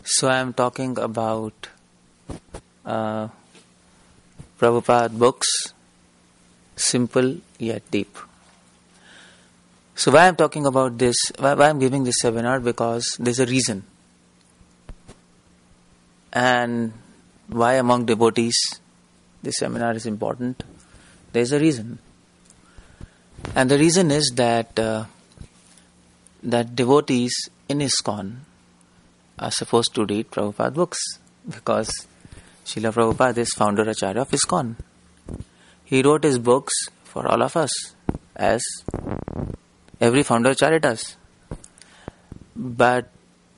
So I am talking about Prabhupada books, simple yet deep. So why I am talking about this, why I am giving this seminar, because there is a reason. And why among devotees this seminar is important, there is a reason. And the reason is that that devotees in ISKCON are supposed to read Prabhupada books, because Srila Prabhupada is founder Acharya of ISKCON. He wrote his books for all of us, as every founder Acharya does. But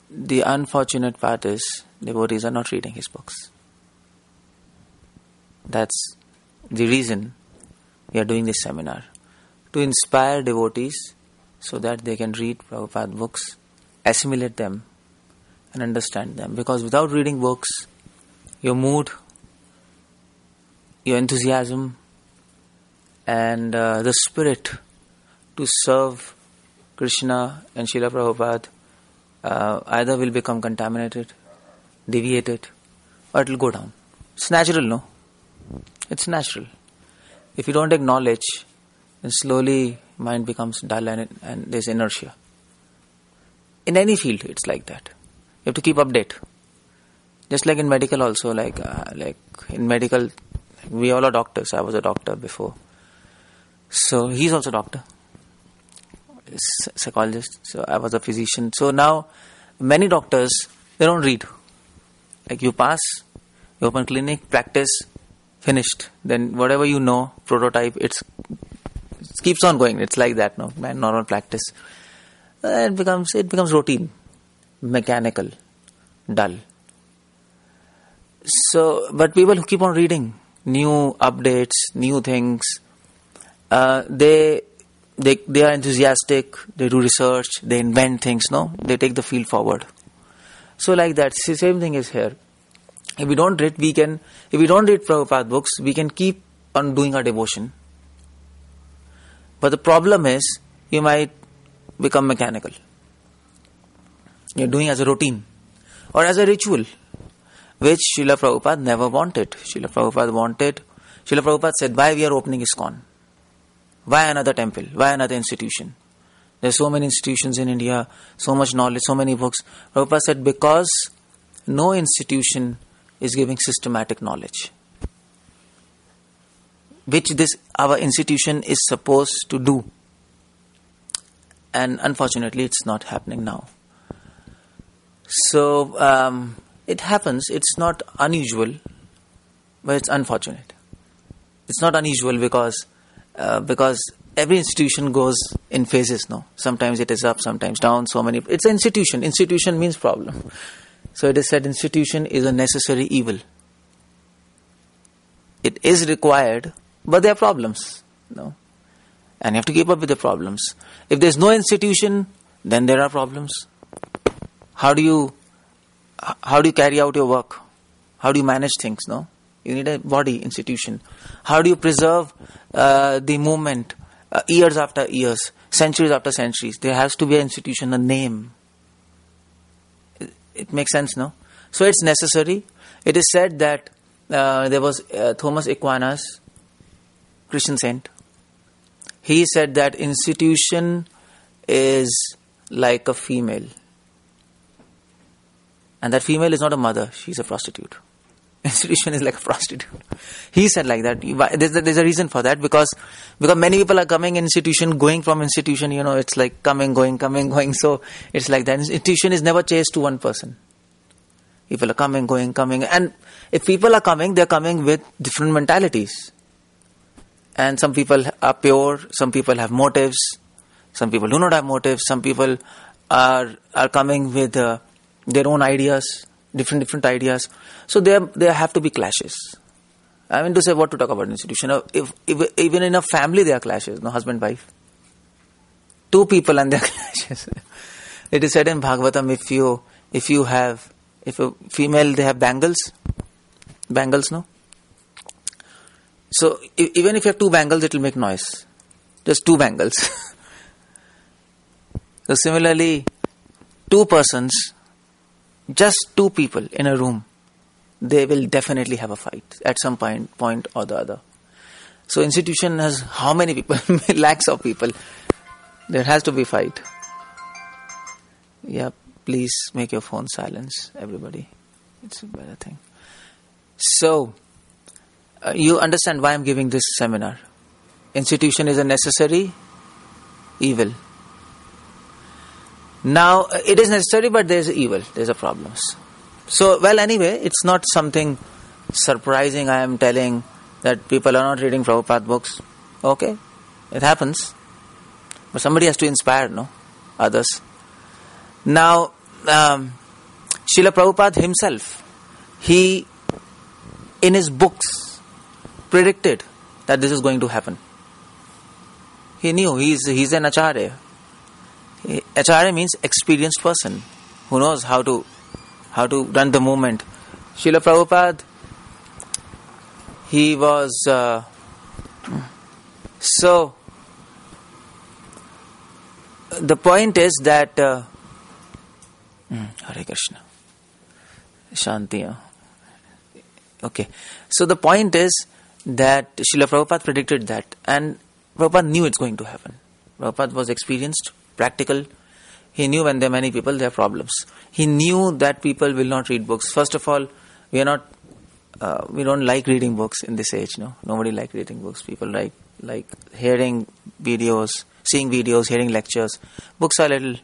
the unfortunate part is devotees are not reading his books. That's the reason we are doing this seminar, to inspire devotees so that they can read Prabhupada books, assimilate them and understand them. Because without reading books, your mood, your enthusiasm and the spirit to serve Krishna and Srila Prabhupada either will become contaminated, deviated, or it will go down. It's natural, no? It's natural. If you don't acknowledge, then slowly mind becomes dull and there's inertia. In any field, it's like that. You have to keep update. Just like in medical also, like in medical, we all are doctors. I was a doctor before. So he's also a doctor, psychologist. So I was a physician. So now many doctors, they don't read. Like you pass, you open clinic, practice, finished. Then whatever you know, prototype, it keeps on going. It's like that, no? Normal practice. It becomes routine, mechanical, dull. So, but people who keep on reading new updates, new things, they are enthusiastic. They do research. They invent things. No, they take the field forward. So, like that, same thing is here. If we don't read Prabhupada books, we can keep on doing our devotion. But the problem is, you might become mechanical. You're doing as a routine or as a ritual, which Srila Prabhupada never wanted. Srila Prabhupada said, why we are opening ISKCON? Why another temple? Why another institution? There are so many institutions in India, so much knowledge, so many books. Prabhupada said, because no institution is giving systematic knowledge, which our institution is supposed to do. And unfortunately, it's not happening now. So, it happens. It's not unusual, but it's unfortunate. It's not unusual because every institution goes in phases, no? Sometimes it is up, sometimes down, it's an institution. Institution means problem. So it is said institution is a necessary evil. It is required, but there are problems, no? And you have to keep up with the problems. If there is no institution, then there are problems. How do you carry out your work? How do you manage things, no? You need a body, institution. How do you preserve the movement years after years, centuries after centuries? There has to be an institution, a name. It makes sense, no? So it's necessary. It is said that there was Thomas Aquinas, Christian saint. He said that institution is like a female. And that female is not a mother, she's a prostitute. Institution is like a prostitute. He said like that. There's a reason for that, because many people are coming in institution, going from institution, it's like coming, going. So it's like that. Institution is never chased to one person. People are coming. And if people are coming, they're coming with different mentalities. And some people are pure, some people have motives, some people do not have motives, some people are coming with their own ideas, different ideas. So there have to be clashes. I mean to say, what to talk about institution. If even in a family there are clashes, no, husband, wife. Two people and there are clashes. It is said in Bhagavatam, if a female, they have bangles, no? So even if you have two bangles, it will make noise. Just two bangles. So similarly, two persons just two people in a room, they will definitely have a fight at some point or the other. So institution has how many people? Lakhs of people. There has to be fight. Yeah, please make your phone silence, everybody. It's a better thing. So, you understand why I'm giving this seminar. Institution is a necessary evil. Now, it is necessary, but there's evil. There's a problems. So, well, anyway, it's not something surprising I am telling that people are not reading Prabhupada books. Okay, it happens. But somebody has to inspire, no? Others. Now, Srila Prabhupada himself, he, in his books, predicted that this is going to happen. He knew, he's an Acharya. Acharya means experienced person who knows how to run the movement. Srila Prabhupada, he was so. The point is that Hare Krishna, Shanti. Okay, so the point is that Srila Prabhupada predicted that, and Prabhupada knew it's going to happen. Prabhupada was experienced, practical. He knew when there are many people, there are problems. He knew that people will not read books. First of all, we don't like reading books in this age. No, nobody likes reading books. People like hearing videos, seeing videos, hearing lectures. Books are a little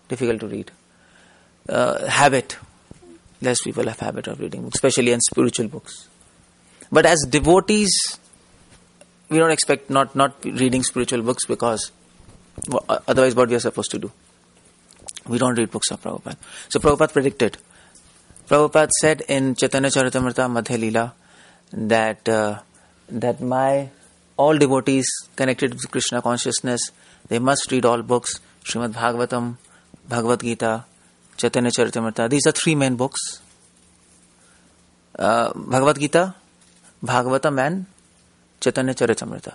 difficult to read. Habit. Less people have habit of reading books, especially in spiritual books. But as devotees, we don't expect not reading spiritual books, because otherwise what we are supposed to do? We don't read books of Prabhupada. So Prabhupada predicted. Prabhupada said in Chaitanya Charitamrita Madhya Leela that my all devotees connected with Krishna consciousness, they must read all books: Srimad Bhagavatam, Bhagavad Gita, Chaitanya Charitamrita. These are three main books: Bhagavad Gita, Bhagavatam, and Chaitanya Charitamrita.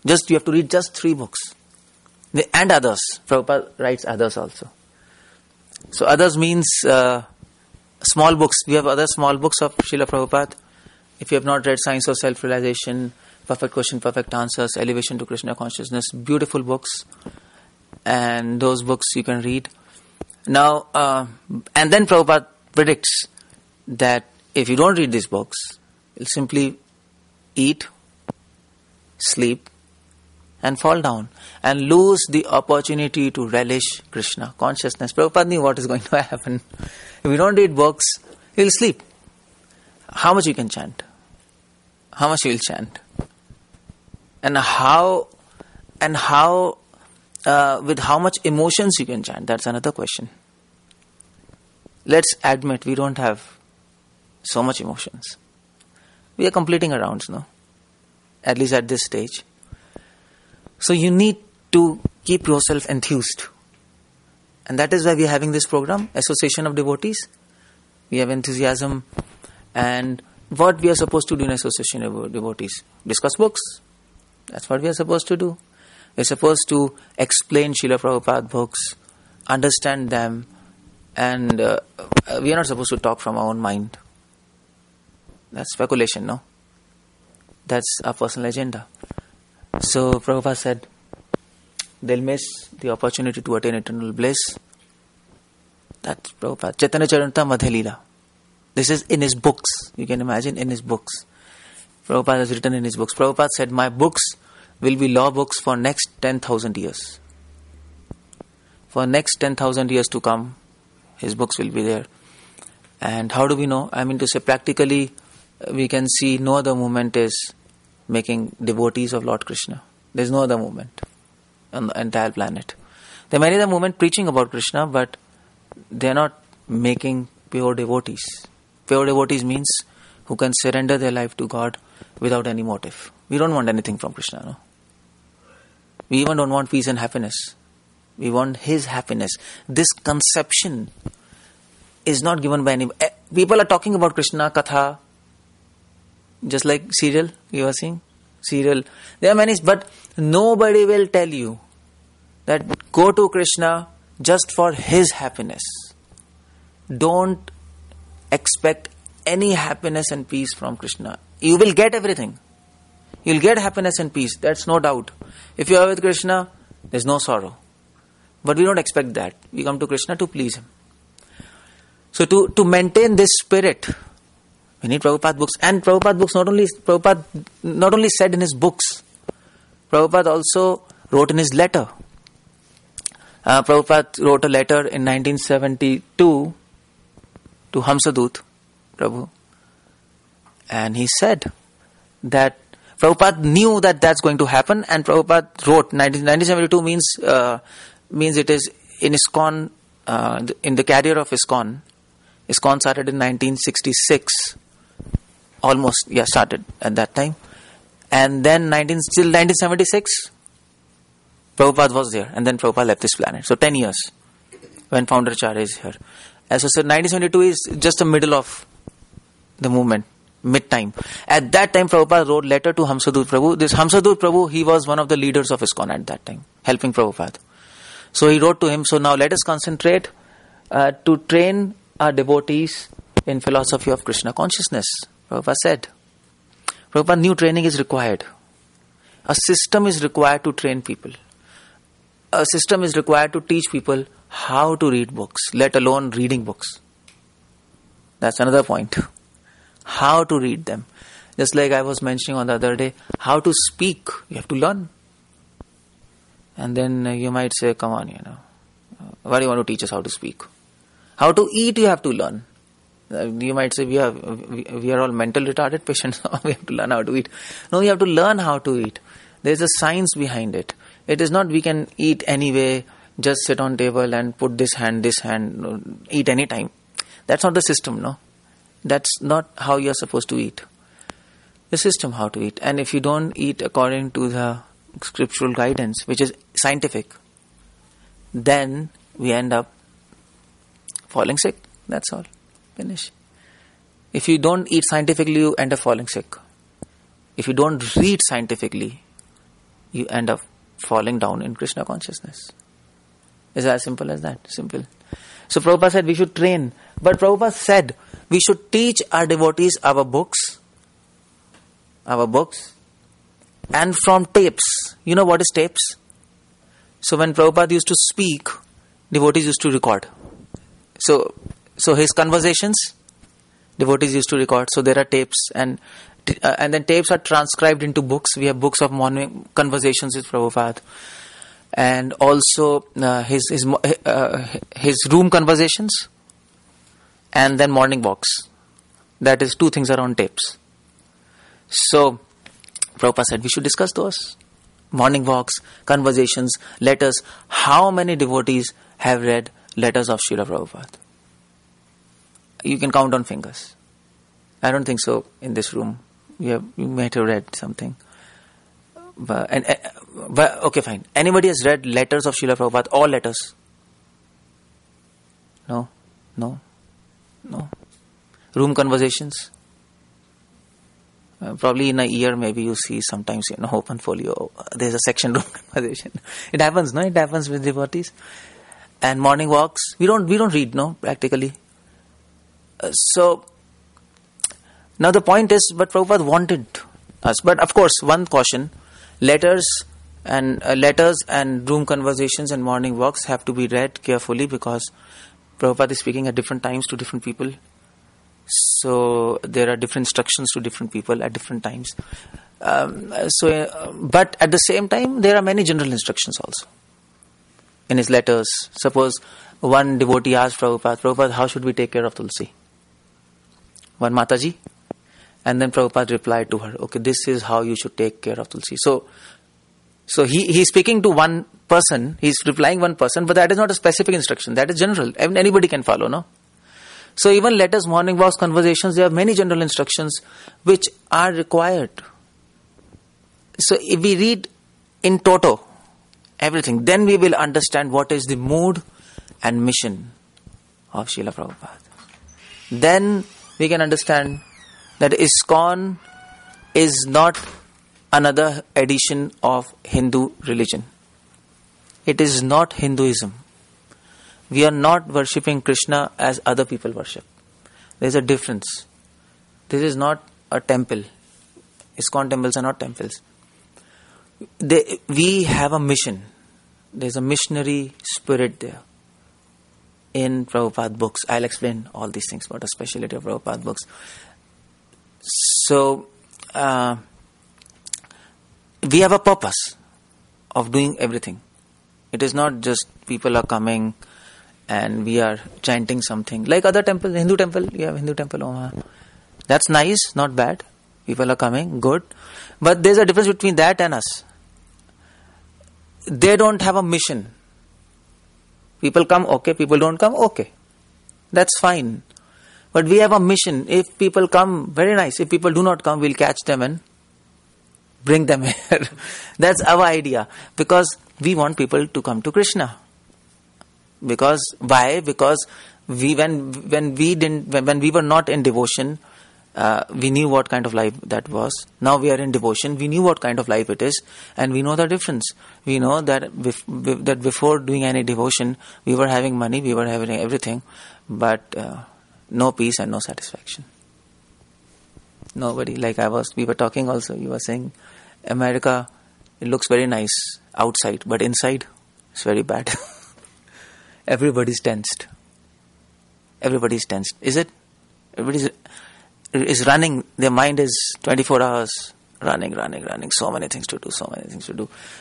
Just you have to read just three books, and others. Prabhupada writes others also. So others means small books. We have other small books of Srila Prabhupada. If you have not read Science of Self-Realization, Perfect Question, Perfect Answers, Elevation to Krishna Consciousness, beautiful books, and those books you can read. Now, and then Prabhupada predicts that if you don't read these books, you'll simply eat, sleep, and fall down and lose the opportunity to relish Krishna consciousness. Prabhupada knew what is going to happen. If you don't read books, you'll sleep. How much you can chant? How much you will chant? And how with how much emotions you can chant? That's another question. Let's admit we don't have so much emotions. We are completing our rounds, no? At least at this stage. So you need to keep yourself enthused. And that is why we are having this program, Association of Devotees. We have enthusiasm. And what we are supposed to do in Association of Devotees? Discuss books. That's what we are supposed to do. We are supposed to explain Srila Prabhupada books, understand them, and we are not supposed to talk from our own mind. That's speculation, no? That's our personal agenda. So Prabhupada said, they'll miss the opportunity to attain eternal bliss. That's Prabhupada. Chaitanya Charitamrita Madhya Leela. This is in his books. You can imagine, in his books. Prabhupada has written in his books. Prabhupada said, my books will be law books for next 10,000 years. For next 10,000 years to come, his books will be there. And how do we know? I mean to say, practically, we can see no other movement is making devotees of Lord Krishna. There is no other movement on the entire planet. There are many other movements preaching about Krishna, but they are not making pure devotees. Pure devotees means who can surrender their life to God without any motive. We don't want anything from Krishna, no? We even don't want peace and happiness. We want His happiness. This conception is not given by any... People are talking about Krishna, Katha, just like serial, you are seeing? Serial. There are many, but nobody will tell you that go to Krishna just for His happiness. don't expect any happiness and peace from Krishna. You will get everything. You'll get happiness and peace, that's no doubt. If you are with Krishna, there's no sorrow. But we don't expect that. We come to Krishna to please Him. So to maintain this spirit, we need Prabhupada books. And Prabhupada books, Prabhupada not only said in his books, Prabhupada also wrote in his letter. Prabhupada wrote a letter in 1972 to Hamsadut Prabhu. And he said that Prabhupada knew that that's going to happen, and Prabhupada wrote, 1972 means it is in ISKCON, in the career of ISKCON. ISKCON started in 1966. Started at that time. And then till 1976, Prabhupada was there, and then Prabhupada left this planet. So 10 years when Founder Acharya is here. As I said, 1972 is just the middle of the movement, mid-time. At that time, Prabhupada wrote letter to Hamsadut Prabhu. This Hamsadut Prabhu, he was one of the leaders of ISKCON at that time, helping Prabhupada. So he wrote to him, so now let us concentrate to train our devotees in philosophy of Krishna consciousness. Prabhupada said. Prabhupada knew training is required. A system is required to train people. A system is required to teach people how to read books, let alone reading books. That's another point. How to read them. Just like I was mentioning on the other day, how to speak, you have to learn. And then you might say, come on, why do you want to teach us how to speak? How to eat, you have to learn. You might say, we are all mental retarded patients, we have to learn how to eat. No, we have to learn how to eat. There's a science behind it. It is not we can eat anyway, just sit on table and put this hand, eat anytime. That's not the system, no. That's not how you're supposed to eat. The system how to eat. And if you don't eat according to the scriptural guidance, which is scientific, then we end up falling sick. That's all. Finish. If you don't eat scientifically, you end up falling sick. If you don't read scientifically, you end up falling down in Krishna consciousness. It's as simple as that. Simple. So Prabhupada said we should train. But Prabhupada said we should teach our devotees our books, and from tapes. You know what is tapes? So when Prabhupada used to speak, devotees used to record. So his conversations, devotees used to record. So there are tapes, and then tapes are transcribed into books. We have books of morning conversations with Prabhupada, and also his room conversations, and then morning walks. That is 2 things are on tapes. So Prabhupada said we should discuss those. Morning walks, conversations, letters. How many devotees have read letters of Srila Prabhupada? You can count on fingers. I don't think so in this room. You might have read something. But okay, fine. Anybody has read letters of Srila Prabhupada? All letters? No. Room conversations? Probably in a year, maybe you see sometimes, open folio. There's a section room conversation. It happens, no? It happens with devotees. And morning walks. We don't read, no, practically. So, now the point is, but Prabhupada wanted us. But of course, one caution, letters and room conversations and morning walks have to be read carefully, because Prabhupada is speaking at different times to different people. So there are different instructions to different people at different times. But at the same time, there are many general instructions also in his letters. Suppose one devotee asked Prabhupada, how should we take care of Tulsi? One Mataji. And then Prabhupada replied to her, okay, this is how you should take care of Tulsi. So he's speaking to one person, he's replying one person, but that is not a specific instruction. That is general. Anybody can follow, no? So even letters, morning walks, conversations, there are many general instructions which are required. So if we read in toto everything, then we will understand what is the mood and mission of Srila Prabhupada. Then we can understand that ISKCON is not another edition of Hindu religion. It is not Hinduism. We are not worshipping Krishna as other people worship. There is a difference. This is not a temple. ISKCON temples are not temples. We have a mission. There is a missionary spirit there in Prabhupada books. I'll explain all these things about the speciality of Prabhupada books. So, we have a purpose of doing everything. It is not just people are coming and we are chanting something. Like other temples, Hindu temple, you have Hindu temple. That's nice, not bad. People are coming, good. But there's a difference between that and us. They don't have a mission. People come, okay. People don't come, okay. That's fine. But we have a mission. If people come, very nice. If people do not come, we'll catch them and bring them here. That's our idea. Because we want people to come to Krishna. Because why? Because when we were not in devotion, we knew what kind of life that was. Now we are in devotion. We knew what kind of life it is, and we know the difference. We know that before doing any devotion, we were having money, we were having everything, but no peace and no satisfaction. Nobody. We were talking also. You were saying, America, it looks very nice outside, but inside, it's very bad. Everybody's tensed. Everybody's tensed. Is it? Everybody's is running. Their mind is 24 hours running. So many things to do.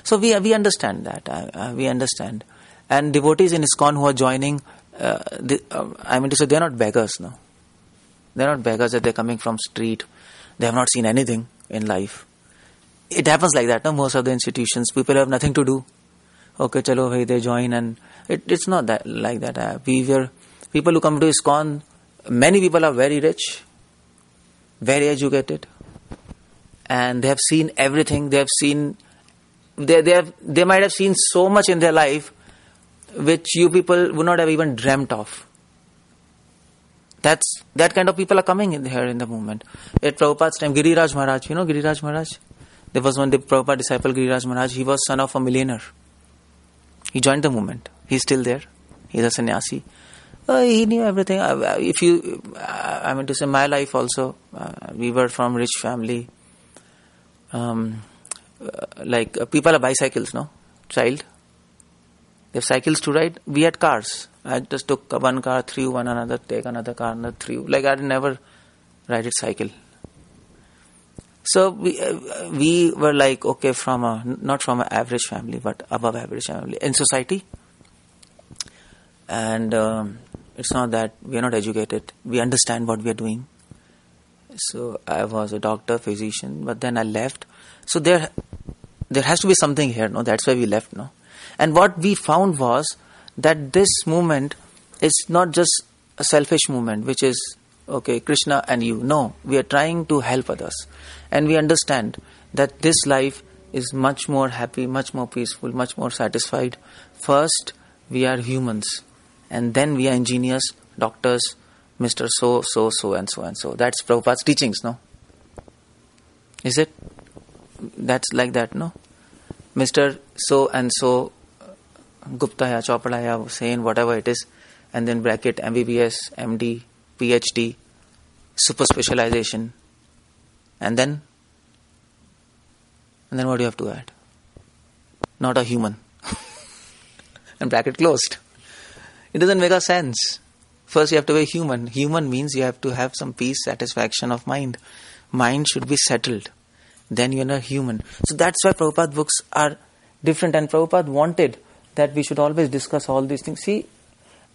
So we understand that. We understand. And devotees in ISKCON who are joining, I mean to say, they're not beggars, no. They're not beggars that they're coming from street. They have not seen anything in life. It happens like that, no? Most of the institutions, people have nothing to do. Okay, chalo, hey, they join, and it's not that like that. People who come to ISKCON, many people are very rich, very educated, and they have seen everything. They might have seen so much in their life which you people would not have even dreamt of. That kind of people are coming in here in the movement. At Prabhupada's time, Giriraj Maharaj, you know Giriraj Maharaj? There was one Prabhupada disciple, Giriraj Maharaj. He was son of a millionaire. He joined the movement. He's still there. He's a sannyasi. He knew everything. I mean to say, my life also, we were from rich family. People have bicycles, no? Child. They have cycles to ride. We had cars. I just took one car, threw one another, take another car, another threw. Like I never ride a cycle. So we were like, okay, not from an average family, but above average family in society. And it's not that we are not educated. We understand what we are doing. So I was a doctor, physician, but then I left. So there has to be something here, no? That's why we left, no? And what we found was that this movement is not just a selfish movement, which is, okay, Krishna and you. No, we are trying to help others. And we understand that this life is much more happy, much more peaceful, much more satisfied. First, we are humans. And then we are engineers, doctors, Mr. So, and so. That's Prabhupada's teachings, no? Is it? That's like that, no? Mr. So and so, Gupta ya, Chopra ya, Sen, whatever it is. And then bracket MBBS, MD, PhD, super specialization. And then what do you have to add? Not a human. And bracket closed. It doesn't make a sense. First you have to be human. Human means you have to have some peace, satisfaction of mind. Mind should be settled. Then you're a human. So that's why Prabhupada books are different. And Prabhupada wanted that we should always discuss all these things. See,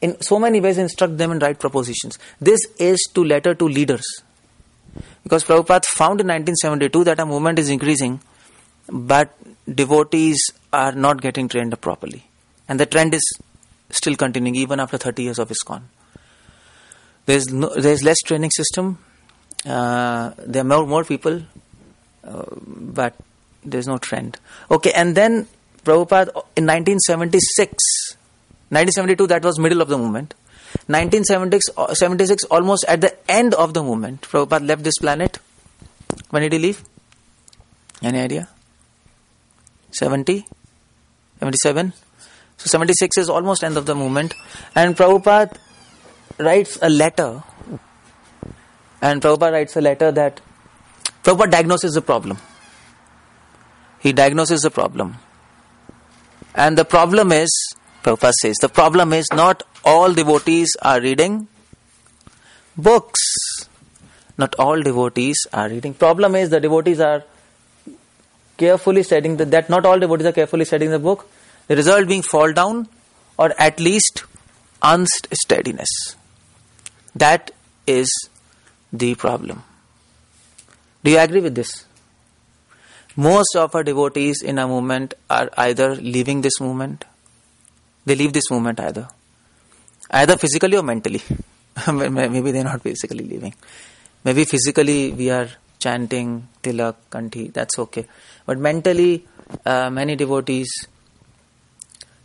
in so many ways instruct them in right propositions. This is to letter to leaders. Because Prabhupada found in 1972 that a movement is increasing, but devotees are not getting trained up properly. And the trend is still continuing even after 30 years of ISKCON. There's less training system. There are more people, but there's no trend. Okay, and then Prabhupada in 1972, that was middle of the movement. 1976, almost at the end of the movement, Prabhupada left this planet. When did he leave? Any idea? 70? 77? So 76 is almost end of the movement. And Prabhupada writes a letter. And Prabhupada writes a letter that Prabhupada diagnoses the problem. He diagnoses the problem. And the problem is, Prabhupada says, the problem is not all devotees are reading books. Not all devotees are reading. Problem is the devotees are carefully studying that not all devotees are carefully studying the book. The result being fall down or at least unsteadiness. That is the problem. Do you agree with this? Most of our devotees in a movement are either leaving this movement. They leave this movement either physically or mentally. Maybe they're not physically leaving. Maybe physically we are chanting Tilak, Kanthi, that's okay. But mentally, many devotees,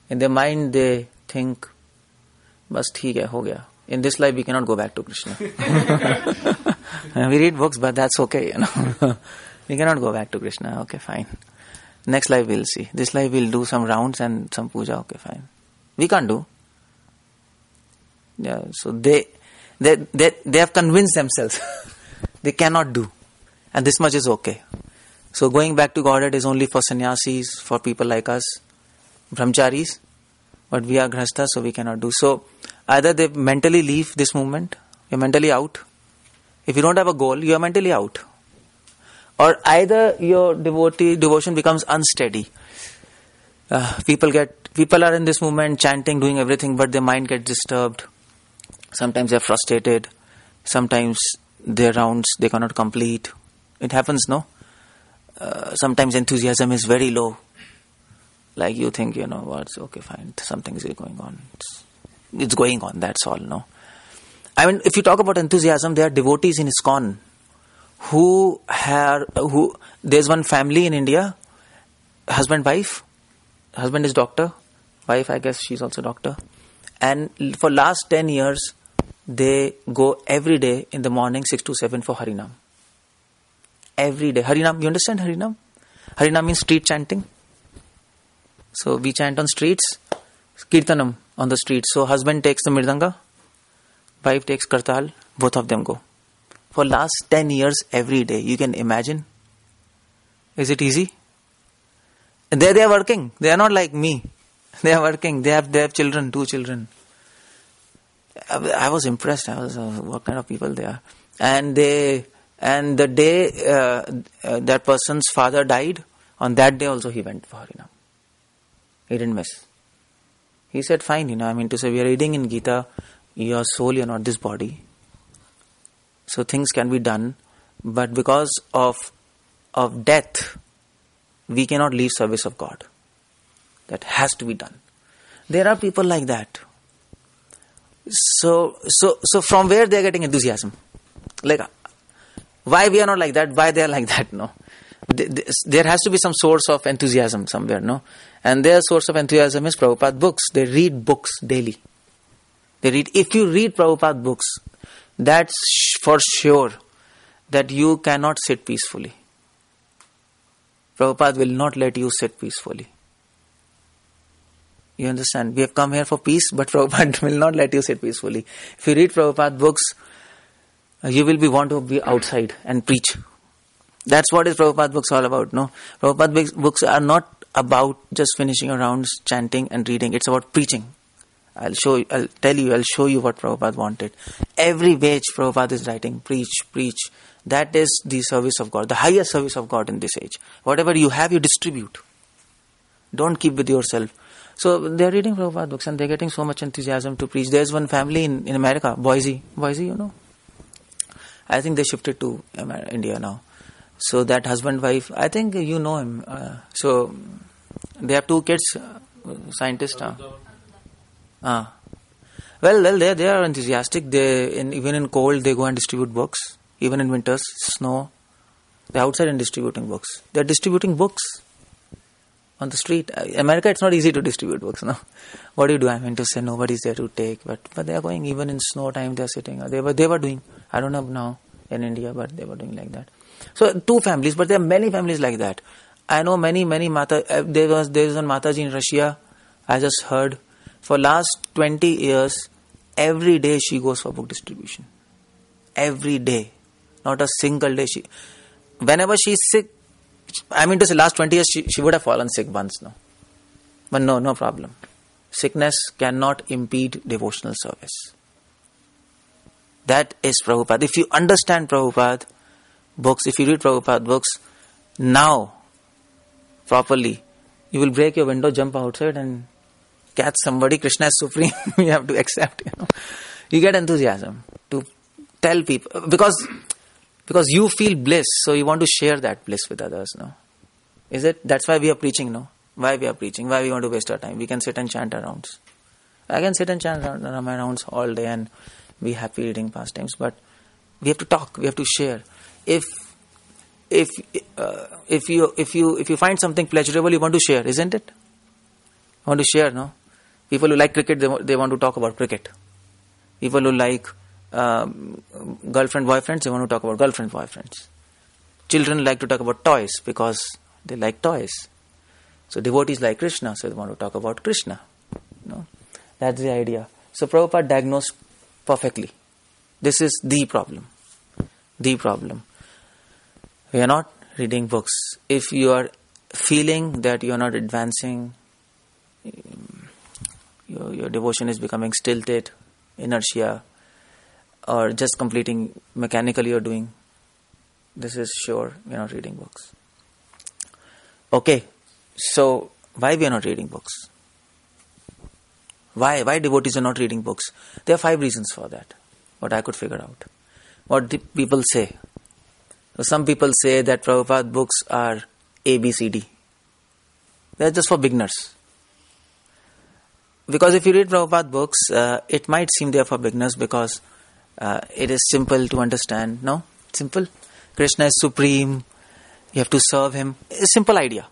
in their mind they think, bas theek hai, ho gaya. In this life we cannot go back to Krishna. We read books, but that's okay, We cannot go back to Krishna. Okay, fine. Next life we'll see. This life we'll do some rounds and some puja. Okay, fine. We can't do. Yeah, so they have convinced themselves they cannot do, and this much is okay. So going back to Godhead is only for sannyasis, for people like us, brahmacharis, but we are grihasthas, so we cannot do. So either they mentally leave this movement, you're mentally out. If you don't have a goal, you are mentally out. Or either your devotion becomes unsteady. People are in this movement chanting, doing everything, but their mind gets disturbed. Sometimes they're frustrated. Sometimes their rounds they cannot complete. It happens, no? Sometimes enthusiasm is very low. Like you think, what's okay, fine, something is going on. It's going on, that's all, no? I mean, if you talk about enthusiasm, there are devotees in ISKCON who there's one family in India, husband, wife. Husband is doctor. Wife, I guess she's also doctor. And for last 10 years, they go every day in the morning 6 to 7 for Harinam. Every day. Harinam, you understand Harinam? Harinam means street chanting. So we chant on streets, Kirtanam on the streets. So husband takes the Mirdanga, wife takes Kartal, both of them go. For last 10 years, every day. You can imagine. Is it easy? And they are working. They are not like me. They are working. They have children, 2 children. I was impressed. What kind of people they are. And the day that person's father died, on that day also he went for Harinam. He didn't miss. He said, fine, we are reading in Gita, your soul, you're not this body. So things can be done, but because of death, we cannot leave service of God. That has to be done. There are people like that. So from where they are getting enthusiasm? Like, why we are not like that? Why they are like that? No, there has to be some source of enthusiasm somewhere. No, and their source of enthusiasm is Prabhupada books. They read books daily. If you read Prabhupada books, that's for sure that you cannot sit peacefully. Prabhupada will not let you sit peacefully. You understand? We have come here for peace, but Prabhupada will not let you sit peacefully. If you read Prabhupada books, you will want to be outside and preach. That's what is Prabhupada books all about. No, Prabhupada books are not about just finishing your rounds, chanting and reading. It's about preaching. I'll show you what Prabhupada wanted. Every page Prabhupada is writing, preach. That is the service of God, the highest service of God in this age. Whatever you have, you distribute. Don't keep with yourself. So they're reading Prabhupada books and they're getting so much enthusiasm to preach. There's one family in America, Boise, I think they shifted to India now. So that husband, wife, I think you know him. So they have 2 kids, scientists. Well, they are enthusiastic. Even in cold, they go and distribute books. Even in winters, snow, they're outside and distributing books. They're distributing books on the street. America, it's not easy to distribute books, no? What do you do? I mean to say, nobody's there to take, but they are going. Even in snow time, they are sitting. They were doing. I don't know now in India, but they were doing like that. So 2 families, but there are many families like that. I know many Mata. There was one Mataji in Russia. I just heard for last 20 years, every day she goes for book distribution. Every day. Not a single day. Whenever she's sick, I mean to say last 20 years, she would have fallen sick once now. But no problem. Sickness cannot impede devotional service. That is Prabhupada. If you understand Prabhupada books, if you read Prabhupada books now properly, you will break your window, jump outside and catch somebody. Krishna is supreme. You have to accept. You get enthusiasm to tell people because you feel bliss, so you want to share that bliss with others. No, is it? That's why we are preaching. No, why we are preaching? Why we want to waste our time? We can sit and chant our rounds. I can sit and chant my rounds all day and be happy reading pastimes, but we have to talk. We have to share. If you find something pleasurable, you want to share, isn't it? You want to share, no? People who like cricket, they want to talk about cricket. People who like girlfriend boyfriends, they want to talk about girlfriend boyfriends. Children like to talk about toys because they like toys. So devotees like Krishna, so they want to talk about Krishna. No, that's the idea. So Prabhupada diagnosed perfectly. This is the problem. The problem. We are not reading books. If you are feeling that you are not advancing, your devotion is becoming stilted, inertia, or just completing mechanically you're doing, this is sure we are not reading books. Okay, so why we are not reading books? Why devotees are not reading books? There are 5 reasons for that, what I could figure out. What the people say. So some people say that Prabhupada books are ABCD. They are just for beginners. Because if you read Prabhupada books, it might seem they are for beginners because it is simple to understand. No? Simple. Krishna is supreme. You have to serve him. It's a simple idea.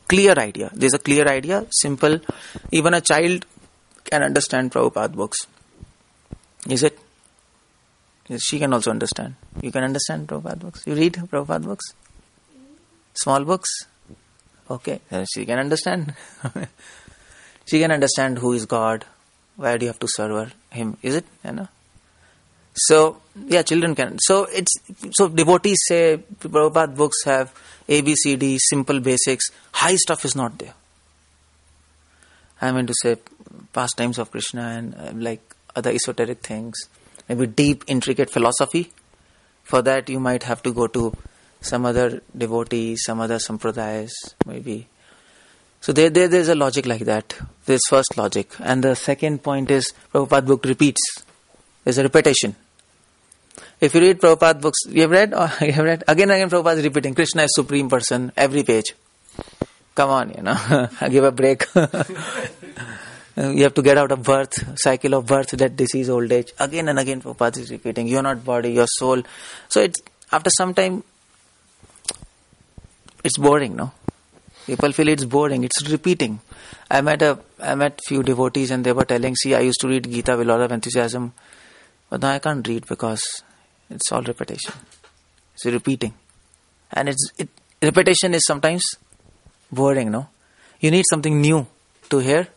Clear idea. There's a clear idea. Simple. Even a child can understand Prabhupada books. Is it? Yes, she can also understand. You can understand Prabhupada books. You read Prabhupada books? Small books? Okay. She can understand. She can understand who is God. Why do you have to serve him? Is it? You know? So, yeah, children can. So devotees say Prabhupada books have ABCD, simple basics. High stuff is not there. I mean to say pastimes of Krishna and like other esoteric things. Maybe deep, intricate philosophy. For that, you might have to go to some other devotees, some other sampradayas, maybe. So there's a logic like that. There's first logic. And the second point is, Prabhupada book repeats. There's a repetition. If you read Prabhupada books, you have read? Again and again Prabhupada is repeating, Krishna is supreme person, every page. Come on, give a break. You have to get out of birth, cycle of birth, death, disease, old age. Again and again Prabhupada is repeating, you're not body, you're soul. So it's after some time, it's boring, no? People feel it's boring, it's repeating. I met few devotees and they were telling, see, I used to read Gita with a lot of enthusiasm, but now I can't read because it's all repetition. It's repeating. And repetition is sometimes boring, no? You need something new to hear.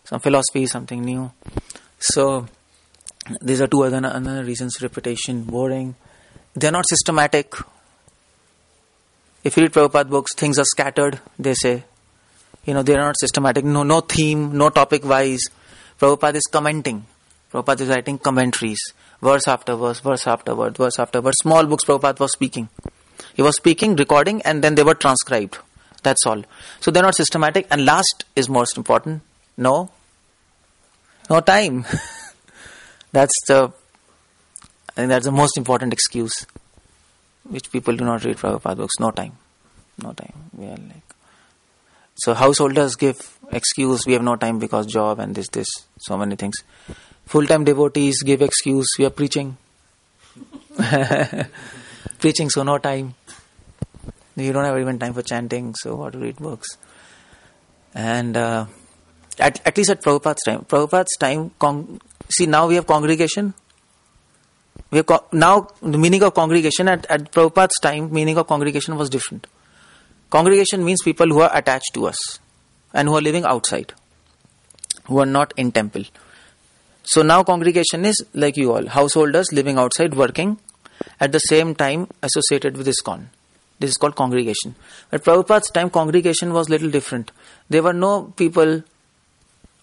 Some philosophy, something new. So, these are 2 other reasons. Repetition, boring. They are not systematic. If you read Prabhupada books, things are scattered, they say. They are not systematic. No theme, no topic wise. Prabhupada is commenting. Prabhupada is writing commentaries. Verse after verse, verse after verse, verse after verse. Small books Prabhupada was speaking. He was speaking, recording, and then they were transcribed. That's all. So they're not systematic. And last is most important. No time. I think that's the most important excuse which people do not read Prabhupada books. No time. We are like, so householders give excuse, we have no time because job and this, so many things. Full-time devotees give excuse, we are preaching. Preaching, so no time. You don't have even time for chanting, so what to read books. And at least at Prabhupada's time, see, now we have congregation. Now the meaning of congregation at Prabhupada's time, meaning of congregation was different. Congregation means people who are attached to us. and who are living outside, who are not in temple. So now congregation is like you all, householders living outside, working, at the same time associated with ISKCON. This is called congregation. At Prabhupada's time, congregation was little different. There were no people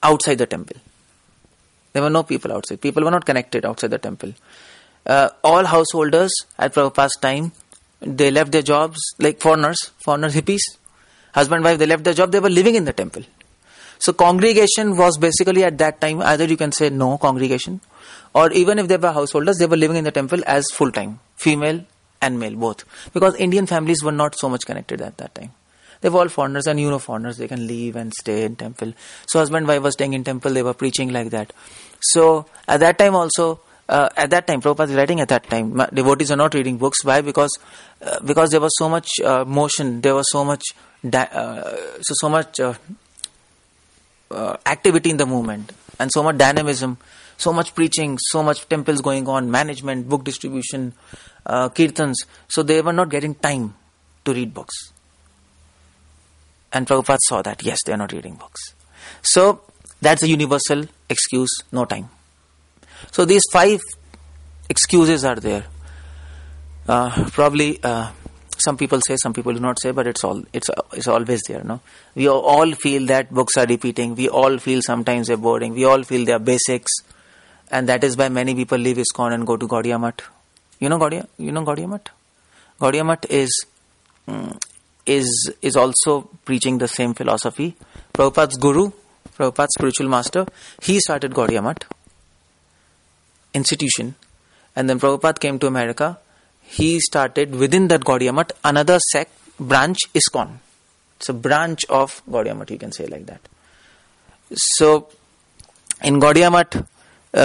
outside the temple. There were no people outside. People were not connected outside the temple. All householders at Prabhupada's time, they left their jobs, like foreigners, hippies, husband, wife, they left their job, they were living in the temple. So congregation was basically at that time, either you can say no congregation, or even if they were householders, they were living in the temple as full-time, female and male, both. Because Indian families were not so much connected at that time. They were all foreigners, and foreigners, they can leave and stay in temple. So husband, wife was staying in temple, they were preaching like that. So at that time also, Prabhupada is writing at that time, devotees are not reading books. Why? Because there was so much motion, there was so much activity in the movement, and so much dynamism, so much preaching, so much temples going on, management, book distribution, kirtans. So they were not getting time to read books. And Prabhupada saw that, yes, they are not reading books. So that's a universal excuse, no time. So these 5 excuses are there. Probably some people say, some people do not say, but it's always there. No, we all feel that books are repeating. We all feel sometimes they're boring. We all feel they are basics, and that is why many people leave ISKCON and go to Gaudiya Math. You know Gaudiya Math? Gaudiya Math is also preaching the same philosophy. Prabhupada's guru, Prabhupada's spiritual master, he started Gaudiya Math institution, and then Prabhupada came to America. He started within that Gaudiya Math another branch, ISKCON. It's a branch of Gaudiya Math, you can say like that. So in Gaudiya Math,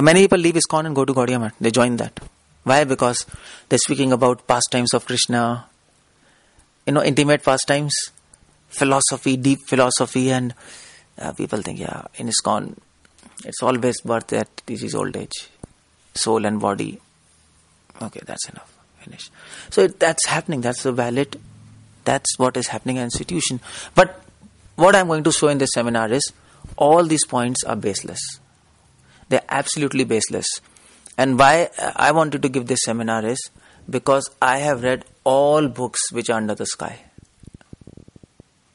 many people leave ISKCON and go to Gaudiya Math. They join that. Why? Because they're speaking about pastimes of Krishna, intimate pastimes, philosophy, deep philosophy, and people think, in ISKCON, it's always birth, death, disease, old age, soul and body. Okay, that's enough. Finish. So that's happening. That's what is happening in institution. But what I'm going to show in this seminar is all these points are baseless. They're absolutely baseless. And why I wanted to give this seminar is because I have read all books which are under the sky.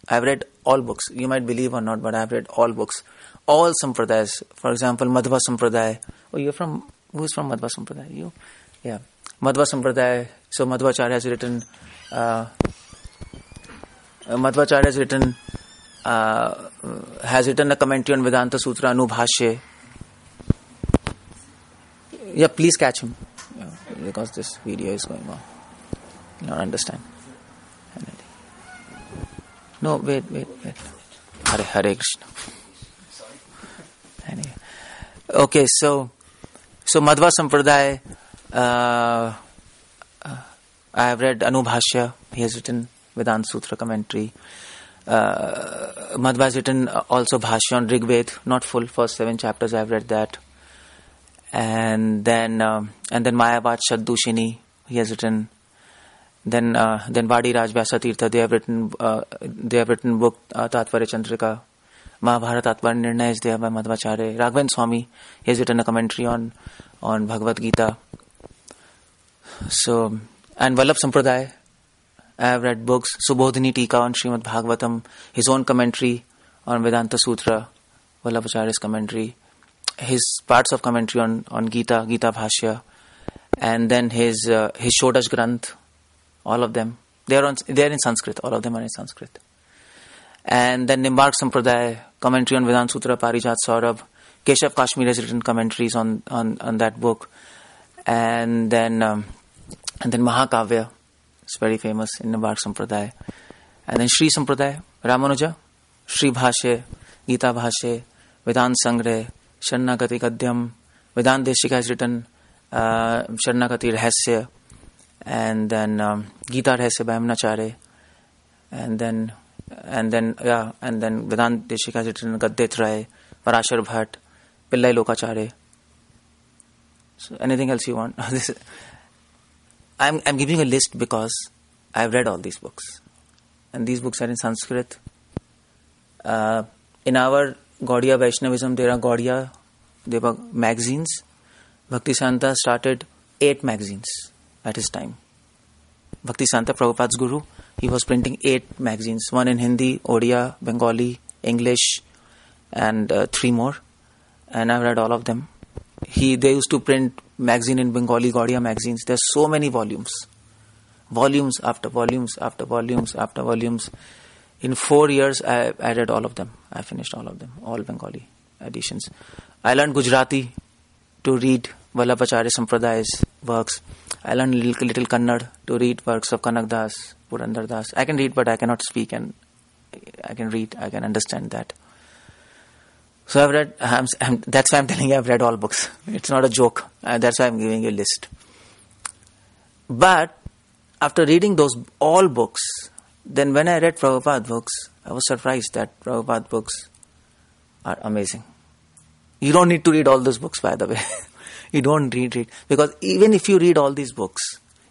I've read all books. You might believe or not, but I've read all books. All sampradayas. For example, Madhva Sampradaya. Who's from Madhva Sampradaya? You? Yeah. Madhva Sampradaya. So Madhvacharya has written a commentary on Vedanta Sutra, Anubhashya. Yeah, please catch him. Yeah, because this video is going on. You don't understand. No, wait. Hare Krishna. Anyway. Okay, so Madhva Sampradaya, I have read Anubhashya. He has written Vedanta Sutra commentary. Madhva has written also Bhashya on Rigved, not full, first 7 chapters. I have read that. And then Mayavad Shaddushini, he has written. Then Vadi Raj Vyasatirtha, they have written book Tatvarya Chandrika. Mahabharata Tatvar Nirnaya is there by Madhvacharya. Raghavendra Swami, he has written a commentary on Bhagavad Gita. So, and Vallabh Sampradaya, I have read books. Subodhini Tika on Srimad Bhagavatam, his own commentary on Vedanta Sutra, Vallabhacharya's commentary, his parts of commentary on Gita Bhashya, and then his Shodash Granth, all of them. They are in Sanskrit, all of them are in Sanskrit. And then Nimbark Sampradaya, commentary on Vedanta Sutra, Parijat Saurabh. Keshav Kashmir has written commentaries on that book. And then Mahakavya, it's very famous in Nimbark Sampradaya. And then Sri Sampradaya, Ramanuja, Sri Bhashya, Gita Bhashya, Vedanta Sangrah, Sharanagati Gadyam, Vedanta Deshika has written Sharanagati Rahasya, and then Gita Rahasya by Amnacharya, and then Vedanta Deshika has written Gaddetraya, Parashar Bhatt, Pillai Lokacharya. So anything else you want? I'm giving a list because I've read all these books, and these books are in Sanskrit. In our Gaudiya Vaishnavism, there are Gaudiya, there were magazines. Bhaktisiddhanta started 8 magazines at his time. Bhaktisiddhanta, Prabhupada's guru, he was printing 8 magazines, one in Hindi, Odia, Bengali, English, and 3 more. And I've read all of them. They used to print magazine in Bengali, Gaudiya magazines. There's so many volumes. Volumes after volumes after volumes after volumes. In 4 years, I read all of them. I finished all of them, all Bengali editions. I learned Gujarati to read Vallabhacharya Sampradaya's works. I learned little Kannada to read works of Kanak Das, Purandar Das. I can read, but I cannot speak, and I can read, I can understand that. So I've read, that's why I'm telling you I've read all books. It's not a joke. That's why I'm giving you a list. But after reading those all books, then when I read Prabhupada books, I was surprised that Prabhupada books are amazing. You don't need to read all those books, by the way. You don't read. Because even if you read all these books,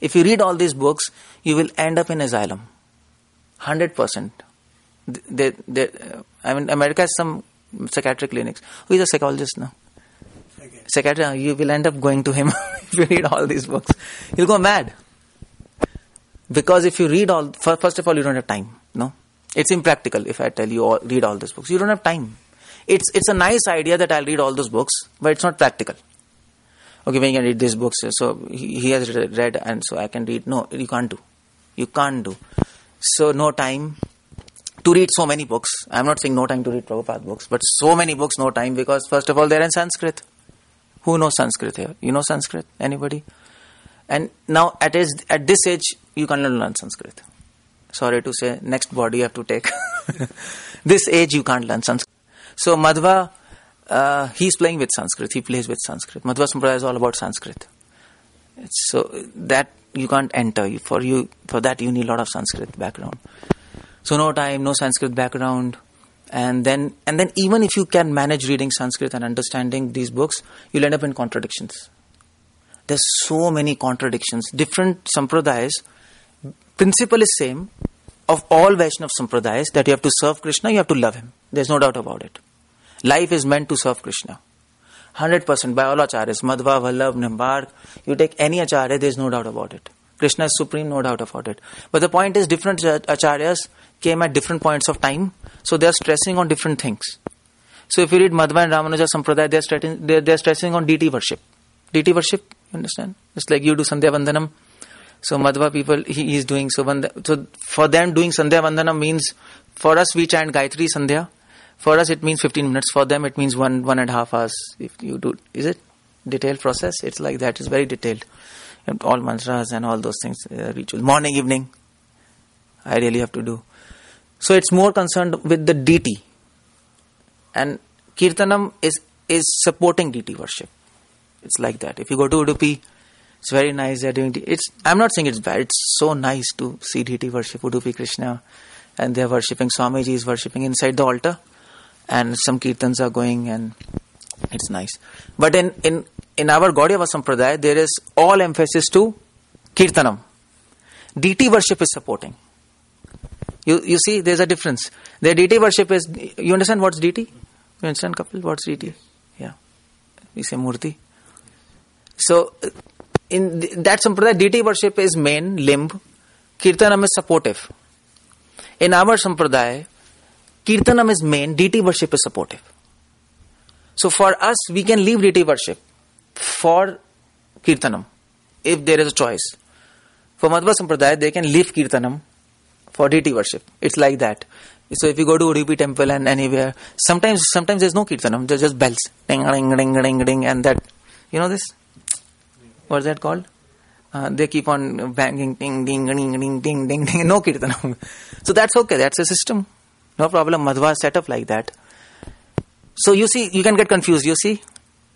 you will end up in asylum. 100%. America has some psychiatric clinics. Who is a psychologist now? Psychiatrist. You will end up going to him if you read all these books. You'll go mad. Because if you read all, first of all, you don't have time. No, it's impractical if I tell you read all these books. You don't have time. It's a nice idea that I'll read all those books, but it's not practical. Okay, when you can read these books, so he has read, and so I can read. No, you can't do. You can't do. So no time to read so many books. I'm not saying no time to read Prabhupada books, but so many books, no time, because first of all, they're in Sanskrit. Who knows Sanskrit here? You know Sanskrit? Anybody? And now at this age, you can't learn Sanskrit. Sorry to say, next body you have to take. This age you can't learn Sanskrit. So Madhva, he's playing with Sanskrit. He plays with Sanskrit. Madhva Sampradaya is all about Sanskrit. So that you can't enter. For that you need a lot of Sanskrit background. So no time, no Sanskrit background. And then even if you can manage reading Sanskrit and understanding these books, you'll end up in contradictions. There's so many contradictions. Different sampradayas. Principle is same of all Vaishnava sampradayas, that you have to serve Krishna, you have to love him. There's no doubt about it. Life is meant to serve Krishna. 100% by all acharyas. Madhva, Vallabh, Nimbark. You take any acharya, there's no doubt about it. Krishna is supreme, no doubt about it. But the point is, different acharyas came at different points of time, so they are stressing on different things. So if you read Madhva and Ramanuja Sampradaya, they are stressing on deity worship. Deity worship, you understand? It's like you do Sandhya Vandanam. So Madhva people, he is doing so for them doing Sandhya Vandanam means, for us we chant Gayatri Sandhya. For us it means 15 minutes. For them it means 1.5 hours. If you do, is it detailed process? It's like that. It's very detailed. And all mantras and all those things, rituals. Morning, evening, I really have to do. So it's more concerned with the deity. And Kirtanam is supporting deity worship. It's like that. If you go to Udupi, it's very nice. They're doing. I'm not saying it's bad. It's so nice to see deity worship, Udupi Krishna, and they're worshipping. Swamiji is worshipping inside the altar, and some kirtans are going, and it's nice. But in our Gaudiya Sampradaya, there is all emphasis to Kirtanam. Deity worship is supporting. You see, there's a difference. The deity worship is. You understand what's deity? You understand, Kapil? What's deity? Yeah, we say Murti. So, in that sampradaya, deity worship is main limb, Kirtanam is supportive. In our sampradaya, Kirtanam is main, deity worship is supportive. So for us, we can leave deity worship for Kirtanam, if there is a choice. For Madhva sampradaya, they can leave Kirtanam for deity worship. It's like that. So if you go to Udupi temple and anywhere, sometimes there's no Kirtanam, there's just bells. Ding, ding, ding, ding, ding, and that, you know this? What's that called? They keep on banging, ding, ding, ding, ding, ding, ding, ding, no Kirtanam. So that's okay, that's a system. No problem, Madhva set up like that. So you see, you can get confused, you see.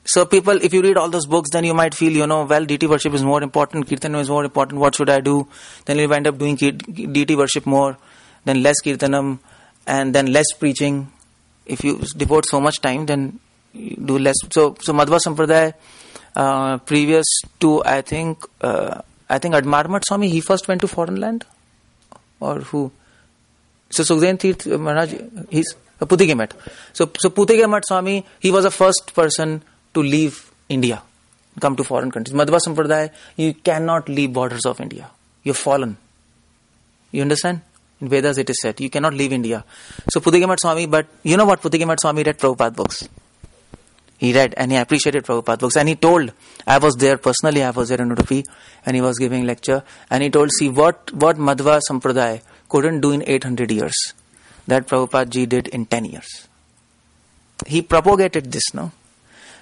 So people, if you read all those books, then you might feel, well, deity worship is more important, Kirtanam is more important, what should I do? Then you end up doing deity worship more, then less Kirtanam, and then less preaching. If you devote so much time, then you do less. So Madhva Sampradaya, previous to, I think Admarmat Swami, he first went to foreign land? Or who? So Sukhdev Tirth Maharaj, Puthige Mutt. So Puthige Mutt Swami, he was the first person to leave India, come to foreign countries. Madhva Sampradaya, you cannot leave borders of India. You've fallen. You understand? In Vedas it is said, you cannot leave India. So Puthige Mutt Swami, but you know what? Puthige Mutt Swami read Prabhupada books. He read and he appreciated Prabhupada books. And he told, I was there personally, I was there in Udupi, and he was giving lecture. And he told, see, what Madhva Sampradaya couldn't do in 800 years, that Prabhupada ji did in 10 years. He propagated this, no?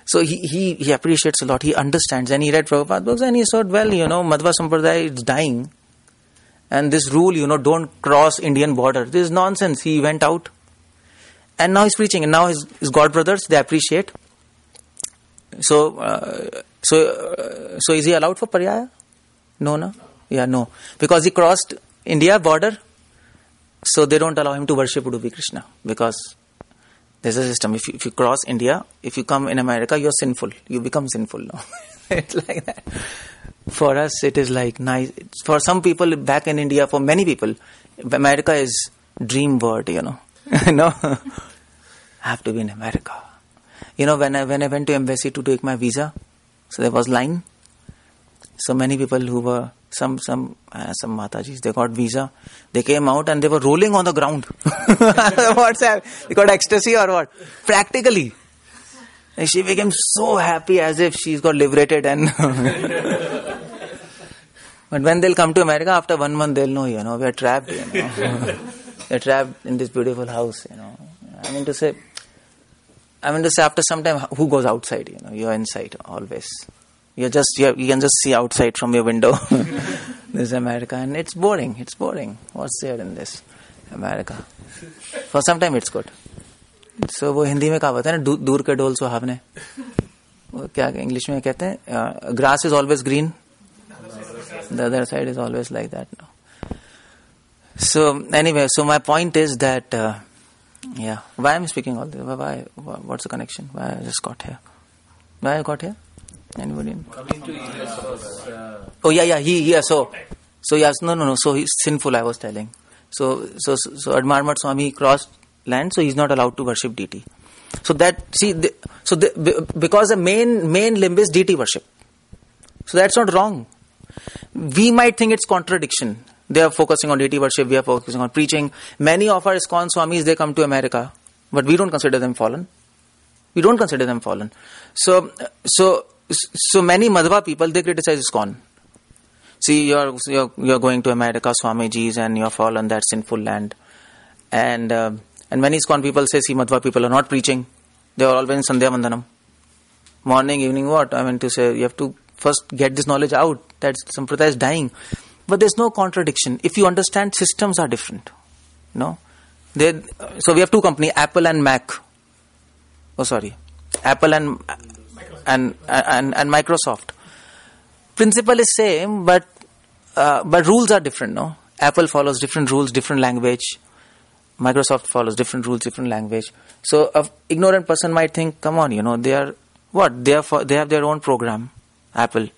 So he appreciates a lot, he understands, and he read Prabhupada books, and he thought, well, Madhva Sampradaya is dying. And this rule, don't cross Indian border. This is nonsense. He went out. And now he's preaching. And now his God brothers, they appreciate. So is he allowed for Paryaya? No? Yeah, no. Because he crossed India border, so they don't allow him to worship Udupi Krishna. Because there's a system. If you cross India, if you come in America, you're sinful. You become sinful now. It's like that. For us, it is like nice. For some people back in India, for many people, America is dream word, No? I have to be in America. When I went to embassy to take my visa, so there was line. So many people who were, some Matajis, they got visa. They came out and they were rolling on the ground. What's that? They got ecstasy or what? Practically. And she became so happy as if she's got liberated and... But when they'll come to America, after 1 month, they'll know, we are trapped, We're trapped in this beautiful house, I mean to say, after some time, who goes outside, You're inside always. You can just see outside from your window. This is America, and it's boring. What's there in this America? For some time, it's good. So, वो हिंदी में कहावत है ना, दूर के ढोल सुहावने. वो क्या इंग्लिश में कहते हैं? Grass is always green. The other side is always like that. No? So anyway, my point is that, why am I speaking all this? Why? What's the connection? Why I just got here? Why I got here? Anybody? Coming to US was... Oh yeah. So yes, no. So he's sinful, I was telling. So Admar Mutt Swami crossed land, so he's not allowed to worship deity. So that, because the main limb is deity worship. So that's not wrong. We might think it's contradiction. They are focusing on deity worship, we are focusing on preaching. Many of our ISKCON Swamis, they come to America, but we don't consider them fallen. So many Madhva people, they criticize ISKCON. See, you're going to America, Swamijis, and you're fallen that sinful land. And many ISKCON people say, see, Madhva people are not preaching. They are always in Sandhya Vandanam. Morning, evening, what? I mean to say, you have to first get this knowledge out that Sampradaya is dying. But there's no contradiction. If you understand, systems are different. So we have two companies, Apple and Mac. Apple and Microsoft. Principle is same, but rules are different. No, Apple follows different rules, different language. Microsoft follows different rules, different language. So an ignorant person might think, come on, they are what? They have their own program. Apple,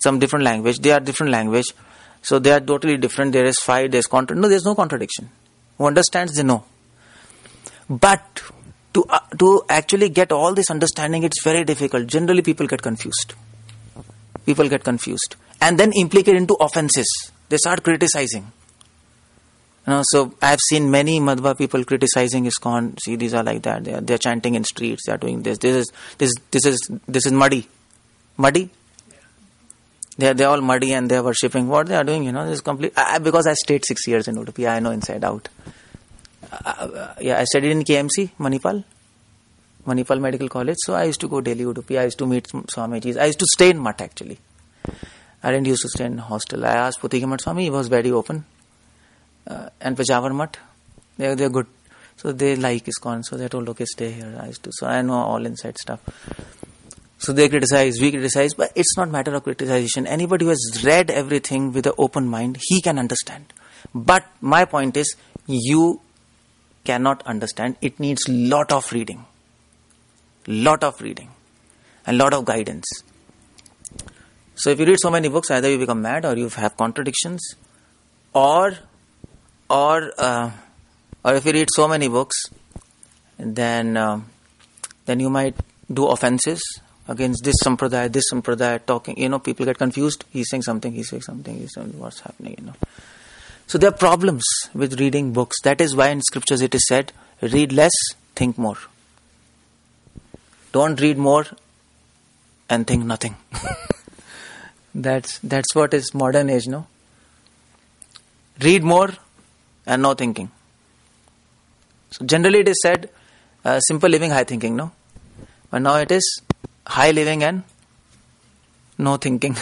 some different language. They are different language. So they are totally different. There is fight, there is contradiction. No, there is no contradiction. Who understands, they know. But to actually get all this understanding, it's very difficult. Generally, people get confused. And then implicate into offenses. They start criticizing. So I have seen many Madhva people criticizing ISKCON. See, these are like that. They are chanting in streets. They are doing this. This is muddy. Muddy. They are all muddy and they are worshipping. What they are doing, this is complete. Because I stayed 6 years in Udupi, I know inside out. I studied in KMC, Manipal Medical College. So I used to go daily Udupi. I used to meet Swamijis. I used to stay in Mutt actually. I didn't used to stay in hostel. I asked Puthige Mutt Swami, he was very open. And Pejawar Mutt, they're good. So they like ISKCON. So they told, okay, stay here. So I know all inside stuff. So they criticize, we criticize, but it's not matter of criticization. Anybody who has read everything with an open mind, he can understand. But my point is, you cannot understand. It needs lot of reading. And lot of guidance. So if you read so many books, either you become mad or you have contradictions, or if you read so many books, then you might do offenses against this sampradaya, talking. People get confused. He's saying something, he's saying something, what's happening, So there are problems with reading books. That is why in scriptures it is said, read less, think more. Don't read more and think nothing. That's what is modern age, no? Read more and no thinking. So generally it is said, simple living, high thinking, no? But now it is high living and no thinking.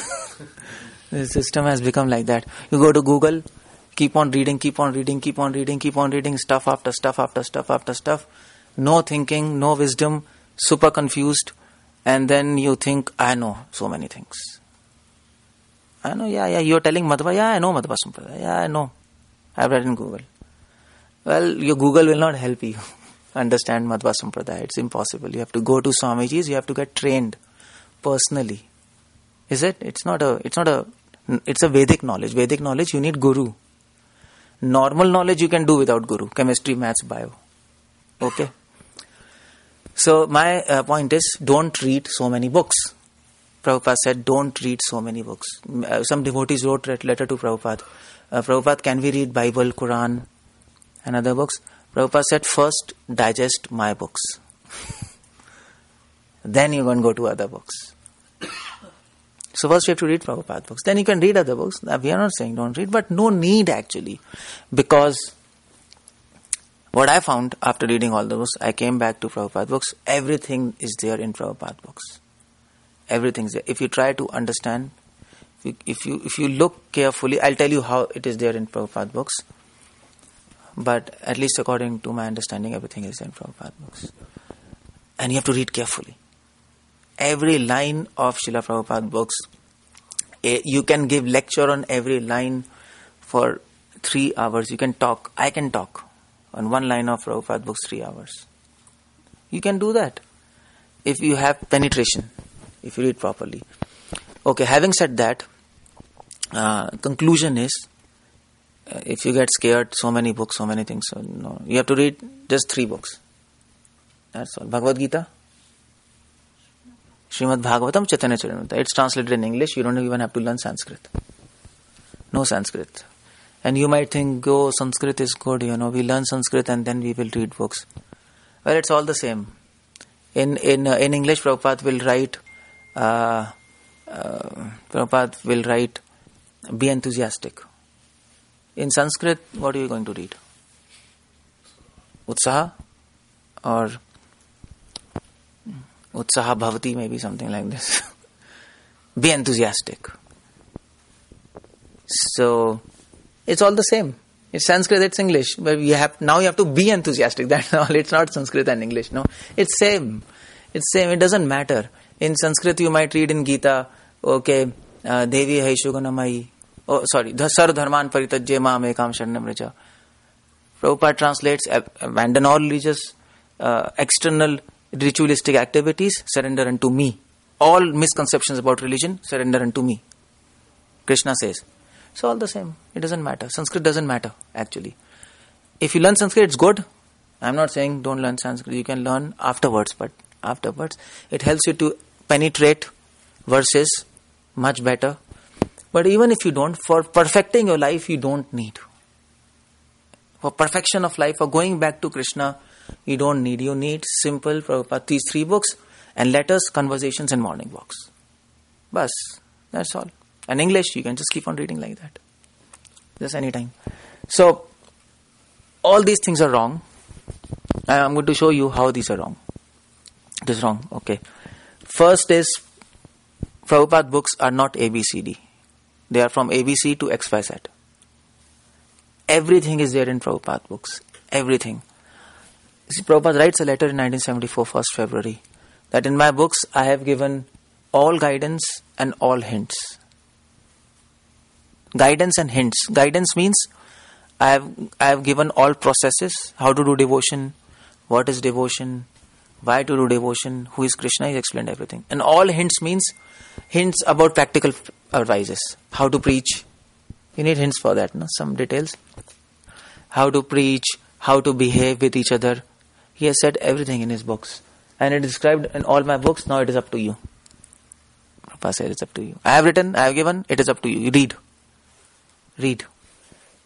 The system has become like that. You go to Google, keep on reading, stuff after stuff. No thinking, no wisdom, super confused. And then you think, I know so many things. I know, you're telling Madhva, I know Madhva Sampradaya, I know. I've read in Google. Well, your Google will not help you understand Madhva Sampradaya. It's impossible. You have to go to Swamiji's, you have to get trained personally. Is it? It's a Vedic knowledge. Vedic knowledge, you need Guru. Normal knowledge you can do without Guru. Chemistry, maths, bio. Okay? So my point is, don't read so many books. Prabhupada said, don't read so many books. Some devotees wrote a letter to Prabhupada. Prabhupada, can we read Bible, Quran and other books? Prabhupada said, first digest my books. Then you can go to other books. So first you have to read Prabhupada books. Then you can read other books. We are not saying don't read, but no need actually. Because what I found after reading all the books, I came back to Prabhupada books. Everything is there in Prabhupada books. Everything's there. If you try to understand, if you look carefully, I'll tell you how it is there in Prabhupada books. But at least according to my understanding, everything is there in Prabhupada books. And you have to read carefully. Every line of Srila Prabhupada books, you can give lecture on every line for 3 hours. You can talk. I can talk on one line of Prabhupada books 3 hours. You can do that if you have penetration, if you read properly. Okay, having said that, conclusion is, if you get scared, so many books, so many things, so no, you have to read just 3 books. That's all. Bhagavad Gita, Srimad Bhagavatam, Chaitanya Charitamrita. It's translated in English. You don't even have to learn Sanskrit. No Sanskrit. And you might think, oh, Sanskrit is good, we learn Sanskrit and then we will read books. Well, it's all the same. In English, Prabhupada will write, be enthusiastic. In Sanskrit, what are you going to read? Utsaha or Utsaha Bhavati, maybe something like this. Be enthusiastic. So, it's all the same. It's Sanskrit, it's English. But now you have to be enthusiastic. That's all. It's not Sanskrit and English. No, it's same. It's same. It doesn't matter. In Sanskrit, you might read in Gita, okay, Devi hai Shuganamai. Oh, sorry. Sarv dharman paritajya maam ekam sharanam vraja. Prabhupada translates, abandon all religious, external ritualistic activities, surrender unto me. All misconceptions about religion, surrender unto me. Krishna says. It's all the same. It doesn't matter. Sanskrit doesn't matter, actually. If you learn Sanskrit, it's good. I'm not saying don't learn Sanskrit. You can learn afterwards, but afterwards, it helps you to penetrate verses much better. But even if you don't, for perfecting your life, you don't need. For perfection of life, for going back to Krishna, you don't need. You need simple Prabhupada, these 3 books and letters, conversations and morning walks. Bas, that's all. And English, you can just keep on reading like that. Just anytime. So, all these things are wrong. I'm going to show you how these are wrong. It is wrong. Okay. First is, Prabhupada books are not ABCD. They are from ABC to XYZ. Everything is there in Prabhupada books. Everything. See, Prabhupada writes a letter in 1974, 1st February, that in my books I have given all guidance and all hints. Guidance and hints. Guidance means I have given all processes, how to do devotion, what is devotion, why to do devotion, who is Krishna, he explained everything. And all hints means hints about practical advices. How to preach. You need hints for that, no? Some details. How to preach, how to behave with each other, He has said everything in his books. And it is described in all my books. Now it is up to you. Prabhupada said it's up to you. I have written, I have given, it is up to you. You read. Read.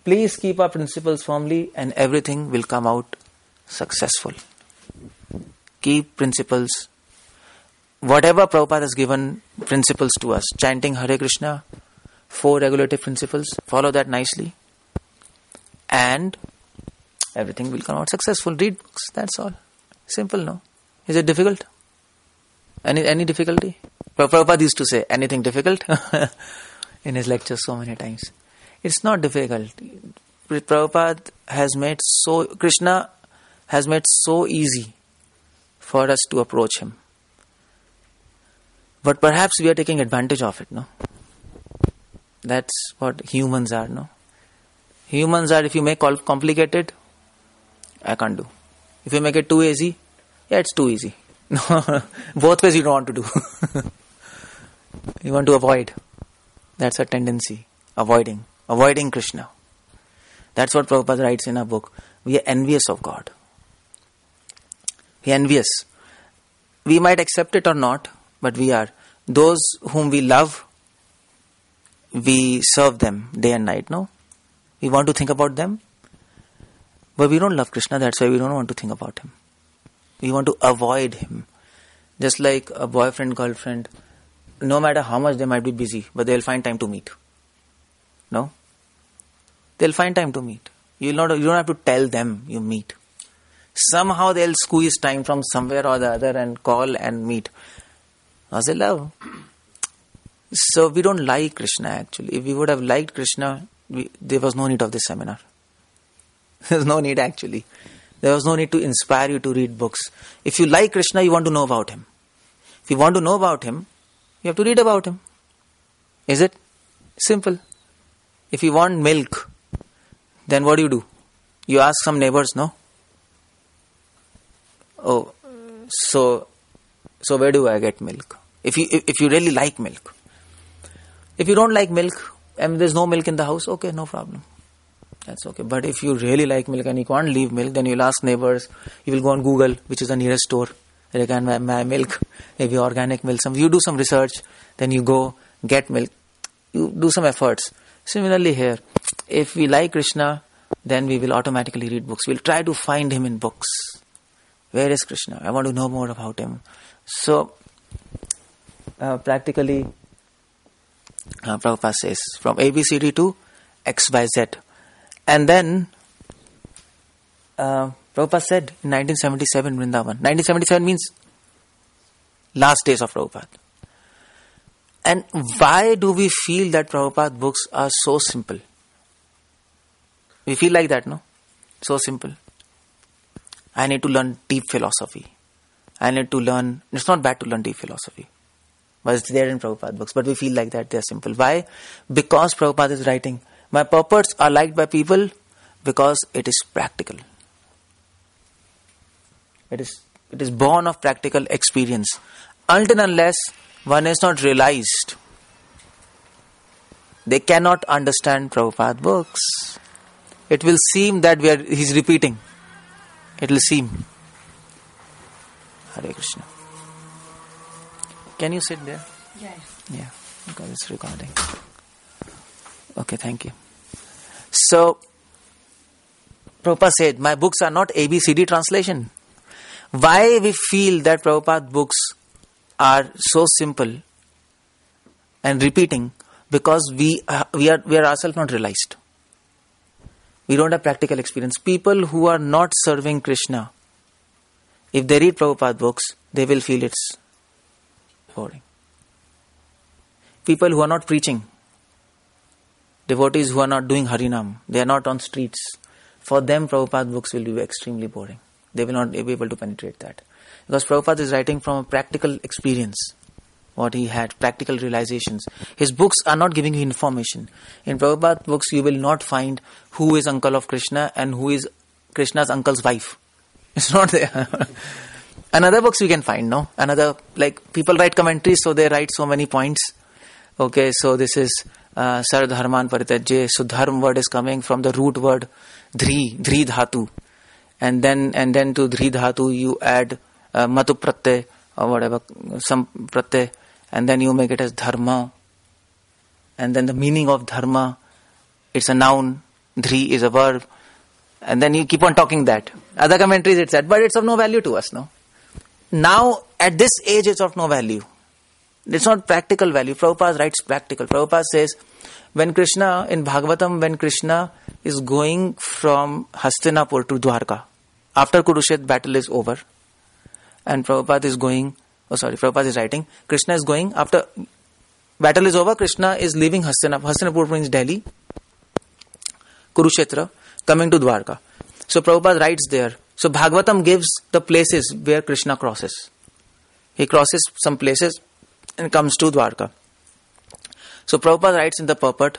Please keep our principles firmly and everything will come out successful. Keep principles. Whatever Prabhupada has given principles to us, chanting Hare Krishna, 4 regulative principles, follow that nicely. And everything will come out successful. Read books, that's all. Simple, no? Is it difficult? Any difficulty? Prabhupada used to say, anything difficult? In his lectures so many times. It's not difficult. Prabhupada has made Krishna has made so easy for us to approach him. But perhaps we are taking advantage of it, no? That's what humans are, no? Humans are, if you make complicated, I can't do. If you make it too easy, yeah, it's too easy. No, both ways you don't want to do. You want to avoid. That's a tendency. Avoiding Krishna. That's what Prabhupada writes in our book. We are envious of God. We are envious. We might accept it or not, but we are. Those whom we love, we serve them day and night, no? We want to think about them, but we don't love Krishna, that's why we don't want to think about him. We want to avoid him. Just like a boyfriend, girlfriend, no matter how much they might be busy, but they'll find time to meet. No? They'll find time to meet. You don't have to tell them you meet. Somehow they'll squeeze time from somewhere or the other and call and meet. Because they love. So we don't like Krishna actually. If we would have liked Krishna, there was no need of this seminar. There's no need actually. There was no need to inspire you to read books. If you like Krishna, you want to know about him. If you want to know about him, you have to read about him. Is it? Simple. If you want milk, then what do? You ask some neighbors, no? Oh, so where do I get milk? If you really like milk. If you don't like milk and there's no milk in the house, okay, no problem. That's okay. But if you really like milk and you can't leave milk, then you'll ask neighbors. You will go on Google, which is the nearest store. They can buy milk, maybe organic milk. You do some research, then you go get milk. You do some efforts. Similarly here, if we like Krishna, then we will automatically read books. We'll try to find him in books. Where is Krishna? I want to know more about him. So, practically, Prabhupada says, from ABCD to XYZ. And then, Prabhupada said in 1977, Vrindavan. 1977 means last days of Prabhupada. And why do we feel that Prabhupada books are so simple? We feel like that, no? So simple. I need to learn deep philosophy. I need to learn... It's not bad to learn deep philosophy. But it's there in Prabhupada books. But we feel like that they're simple. Why? Because Prabhupada is writing, my purports are liked by people because it is practical. It is born of practical experience. Until unless one is not realized, they cannot understand Prabhupada books. It will seem that he's repeating. It will seem. Hare Krishna. Can you sit there? Yeah, because it's recording. Okay, thank you. So, Prabhupada said, my books are not ABCD translation. Why we feel that Prabhupada books are so simple and repeating? Because we are ourselves not realized. We don't have practical experience. People who are not serving Krishna, if they read Prabhupada books, they will feel it's boring. People who are not preaching, devotees who are not doing Harinam, they are not on streets, for them Prabhupada books will be extremely boring. They will not be able to penetrate that. Because Prabhupada is writing from a practical experience, what he had, practical realizations. His books are not giving you information. In Prabhupada books, you will not find who is uncle of Krishna and who is Krishna's uncle's wife. It's not there. Another books we can find, no? Another, like people write commentaries, so they write so many points. Okay, so this is Sardharman Paritajye. So dharm word is coming from the root word dhri dhatu. and then to Dhri Dhatu you add Matu Pratyay or whatever, some Pratyay, and then you make it as Dharma, and then the meaning of Dharma, it's a noun, Dhri is a verb, and then you keep on talking that. Other commentaries it said, but it's of no value to us, no? Now, at this age, it's of no value. It's not practical value. Prabhupada writes practical. Prabhupada says, when Krishna, in Bhagavatam, when Krishna is going from Hastinapur to Dwarka, after Kurukshetra battle is over, and Prabhupada is writing, Krishna is going, after battle is over, Krishna is leaving Hastinapur. Hastinapur means Delhi, Kurukshetra, coming to Dwarka. So Prabhupada writes there. So Bhagavatam gives the places where Krishna crosses. He crosses some places and comes to Dwarka. So Prabhupada writes in the purport,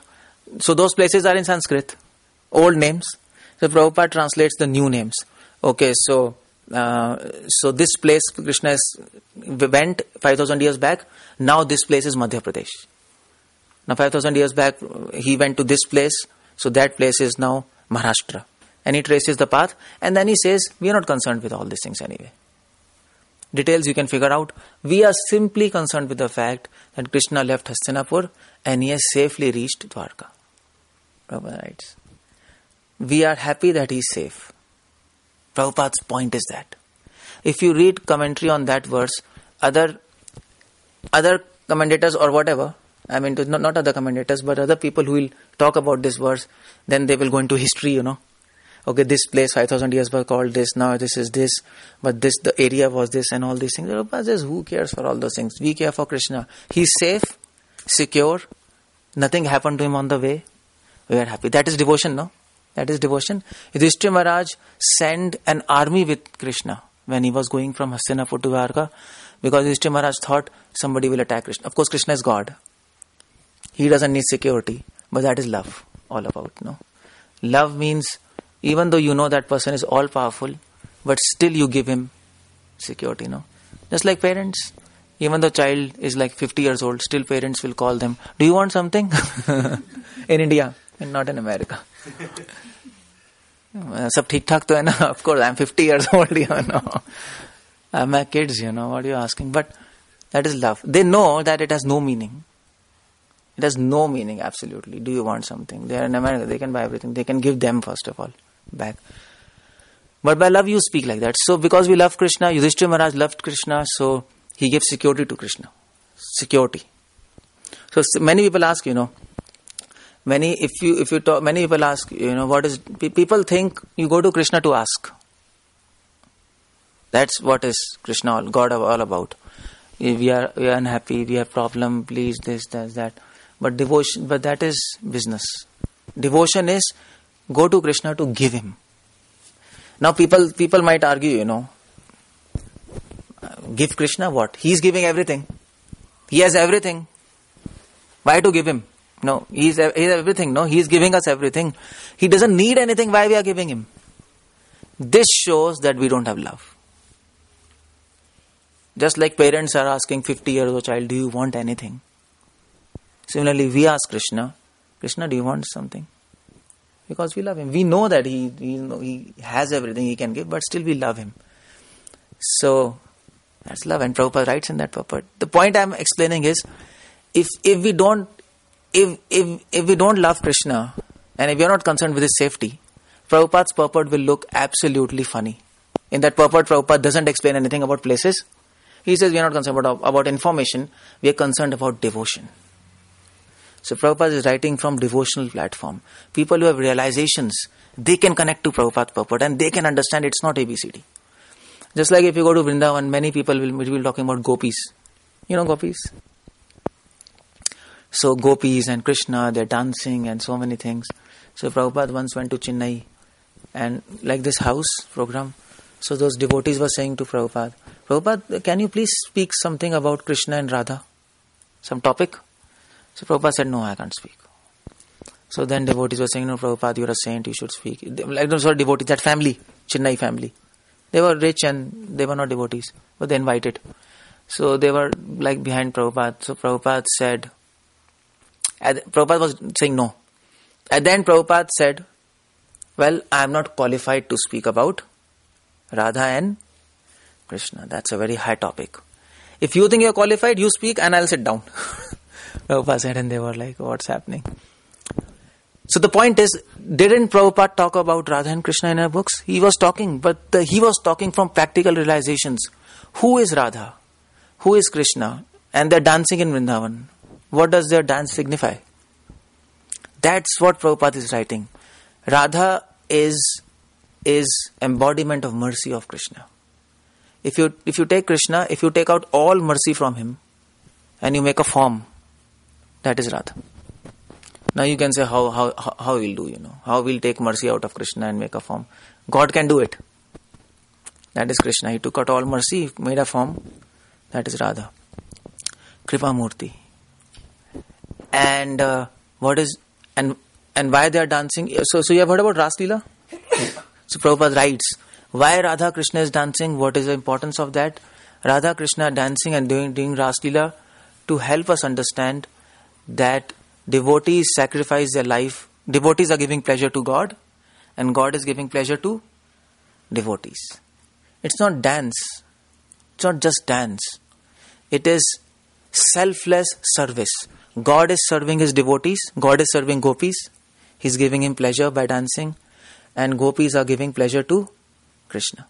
so those places are in Sanskrit, old names. So Prabhupada translates the new names. Okay, so this place Krishna went 5,000 years back. Now this place is Madhya Pradesh. Now 5,000 years back he went to this place. So that place is now Maharashtra. And he traces the path. And then he says, we are not concerned with all these things anyway. Details you can figure out. We are simply concerned with the fact that Krishna left Hastinapur and he has safely reached Dwarka. Prabhupada writes, we are happy that he is safe. Prabhupada's point is that. If you read commentary on that verse, other commentators or whatever, I mean not other commentators, but other people who will talk about this verse, then they will go into history, Okay, this place 5,000 years was called this, now this is this, but this, the area was this and all these things. Prabhupada says, who cares for all those things? We care for Krishna. He's safe, secure, nothing happened to him on the way. We are happy. That is devotion, no? That is devotion. Yudhishthira Maharaj sent an army with Krishna when he was going from Hastinapur to Dwarka, because Yudhishthira Maharaj thought somebody will attack Krishna. Of course, Krishna is God. He doesn't need security, but that is love all about, no? Love means, even though you know that person is all powerful, but still you give him security, no? Just like parents, even though child is like 50 years old, still parents will call them, do you want something? In India, and not in America. Sab theek thak to hai na? Of course, I'm 50 years old, I'm my kids, what are you asking? But that is love. They know that it has no meaning. It has no meaning, absolutely. Do you want something? They are in America, they can buy everything. They can give them, first of all, back. But by love, you speak like that. So, because we love Krishna, Yudhishthira Maharaj loved Krishna, so he gave security to Krishna. Security. So, many people ask, many people ask, what is, people think you go to Krishna to ask. That's what is Krishna, God all about. We are unhappy, we have problem, please this, that. But devotion, but that is business. Devotion is go to Krishna to give him. Now people might argue, give Krishna what? He is giving everything. He has everything. Why to give him? No, he has everything. No, he is giving us everything. He doesn't need anything. Why we are giving him? This shows that we don't have love. Just like parents are asking 50 years old child, do you want anything? Similarly, we ask Krishna, Krishna, do you want something? Because we love him. We know that he has everything he can give, but still we love him. So, that's love. And Prabhupada writes in that purport. The point I am explaining is, if we don't love Krishna, and if we are not concerned with his safety, Prabhupada's purport will look absolutely funny. In that purport, Prabhupada doesn't explain anything about places. He says we are not concerned about information, we are concerned about devotion. So Prabhupada is writing from devotional platform. People who have realizations, they can connect to Prabhupada's purport and they can understand it's not ABCD. Just like if you go to Vrindavan, many people will be talking about gopis. You know gopis? So gopis and Krishna, they're dancing and so many things. So Prabhupada once went to Chennai and like this house program. So those devotees were saying to Prabhupada, Prabhupada, can you please speak something about Krishna and Radha? Some topic? So Prabhupada said, no, I can't speak. So then devotees were saying, no, Prabhupada, you're a saint, you should speak. Like those were devotees, that family, Chennai family. They were rich and they were not devotees, but they invited. So they were like behind Prabhupada. So Prabhupada said, Prabhupada was saying no. And then Prabhupada said, well, I am not qualified to speak about Radha and Krishna. That's a very high topic. If you think you're qualified, you speak and I'll sit down. Prabhupada said, and they were like, what's happening? So the point is, didn't Prabhupada talk about Radha and Krishna in her books? He was talking, but he was talking from practical realizations. Who is Radha? Who is Krishna? And they're dancing in Vrindavan. What does their dance signify? That's what Prabhupada is writing. Radha is embodiment of mercy of Krishna. If you take Krishna, if you take out all mercy from him and you make a form, that is Radha. Now you can say how we'll do, how we'll take mercy out of Krishna and make a form. God can do it. That is Krishna. He took out all mercy, made a form. That is Radha. Kripa Murti. And and why they are dancing? So you have heard about Ras Leela? So Prabhupada writes, why Radha Krishna is dancing? What is the importance of that? Radha Krishna dancing and doing Ras Leela to help us understand that devotees sacrifice their life. Devotees are giving pleasure to God, and God is giving pleasure to devotees. It's not dance. It's not just dance. It is selfless service. God is serving his devotees. God is serving gopis. He's giving him pleasure by dancing. And gopis are giving pleasure to Krishna.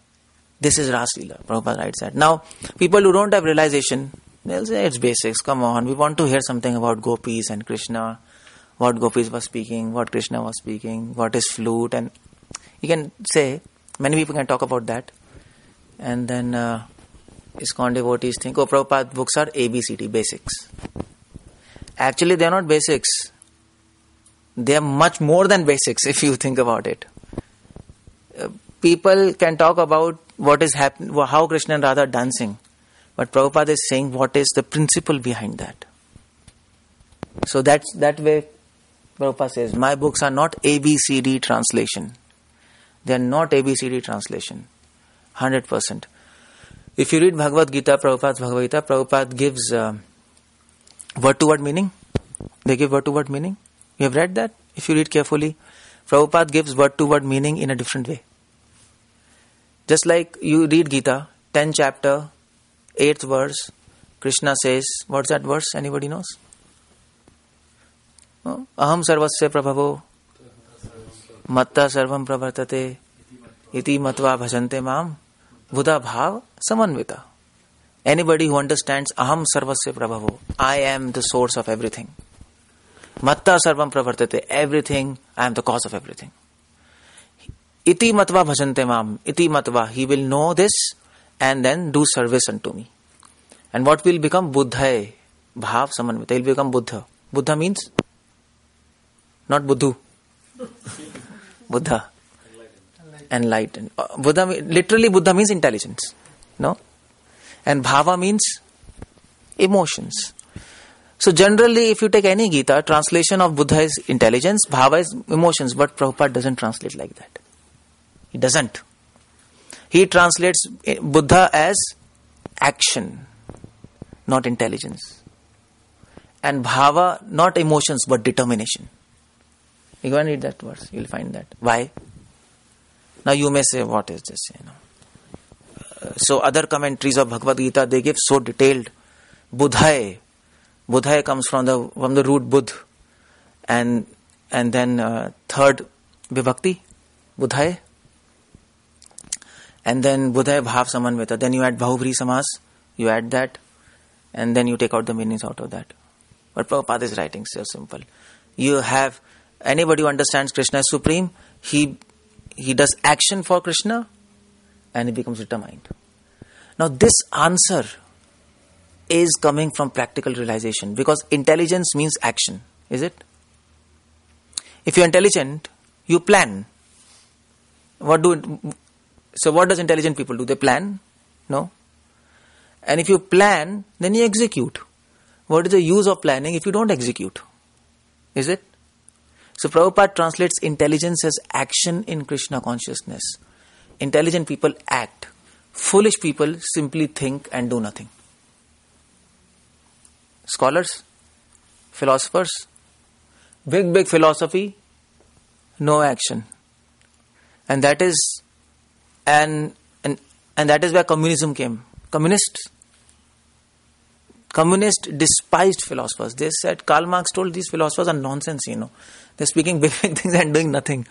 This is Ras Leela. Prabhupada writes that. Now, people who don't have realization, they'll say it's basics. Come on, we want to hear something about gopis and Krishna. What gopis were speaking, what Krishna was speaking, what is flute. And you can say, many people can talk about that. And then ISKCON devotees think, Prabhupada books are ABCD, basics. Actually, they are not basics. They are much more than basics if you think about it. People can talk about what is happening, how Krishna and Radha are dancing. But Prabhupada is saying what is the principle behind that. So that way Prabhupada says, my books are not ABCD translation. They are not ABCD translation. 100%. If you read Bhagavad Gita, Prabhupada's Bhagavad Gita, Prabhupada gives word-to-word meaning. They give word-to-word meaning. You have read that? If you read carefully, Prabhupada gives word-to-word meaning in a different way. Just like you read Gita, 10th chapter, 8th verse, Krishna says, what's that verse? Anybody knows? Aham sarvasya prabhavo matta sarvam pravartate iti matva bhajante mam buddha bhav samanvita. Anybody who understands aham sarvasya prabhavo, I am the source of everything. Matta sarvam pravartate, everything, I am the cause of everything. Iti matva bhajante mam, iti matva, he will know this and then do service unto me. And what will become? Buddhaye, bhav samanvita, he will become Buddha. Buddha means? Not Buddhu. Buddha. Enlightened. Buddha, literally Buddha means intelligence. No? And bhava means emotions. So generally, if you take any Gita, translation of Buddha is intelligence, bhava is emotions, but Prabhupada doesn't translate like that. He doesn't. He translates Buddha as action, not intelligence. And bhava, not emotions, but determination. You go and read that verse, you'll find that. Why? Now you may say, what is this? So other commentaries of Bhagavad Gita, they give so detailed. Buddhaye. Buddhaye comes from the root Buddh. And then third vibhakti, Buddhaye. And then Buddhaye bhav samanvita. Then you add Bahubri Samas, you add that. And then you take out the meanings out of that. But Prabhupada is writing so simple. You have anybody who understands Krishna is supreme, he does action for Krishna and he becomes determined. Now this answer is coming from practical realization, because intelligence means action, is it? If you're intelligent, you plan. So what does intelligent people do? They plan? No. And if you plan, then you execute. What is the use of planning if you don't execute? Is it? So Prabhupada translates intelligence as action in Krishna consciousness. Intelligent people act. Foolish people simply think and do nothing. Scholars, philosophers, big philosophy, no action. And that is an And that is where communism came. Communists despised philosophers. They said, Karl Marx told these philosophers are nonsense, They're speaking big things and doing nothing.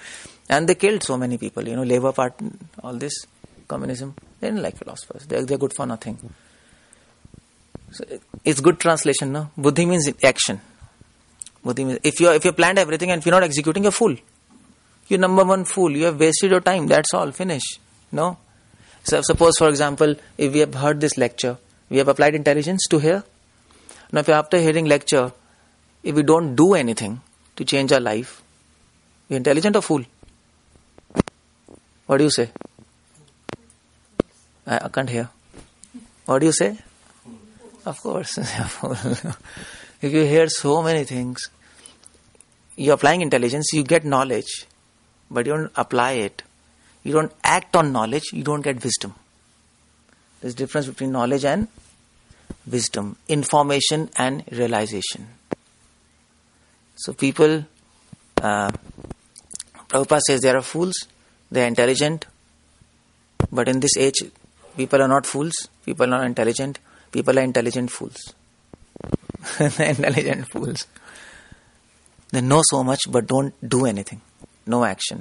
And they killed so many people, Labour Party, all this, communism. They didn't like philosophers. They're good for nothing. So it's good translation, no? Buddhi means action. Buddhi means, if you planned everything and if you're not executing, you're a fool. You're number one fool. You have wasted your time. That's all. Finish. No? So suppose, for example, if we have heard this lecture, we have applied intelligence to hear. Now, if after hearing lecture, if we don't do anything to change our life, we're intelligent or fool? What do you say? I can't hear. What do you say? Of course. If you hear so many things, you're applying intelligence, you get knowledge, but you don't apply it. You don't act on knowledge, you don't get wisdom. There's a difference between knowledge and wisdom, information and realization. So people, Prabhupada says they are fools, they are intelligent, but in this age, people are not fools, people are not intelligent, people are intelligent fools. Intelligent fools. They know so much but don't do anything. No action.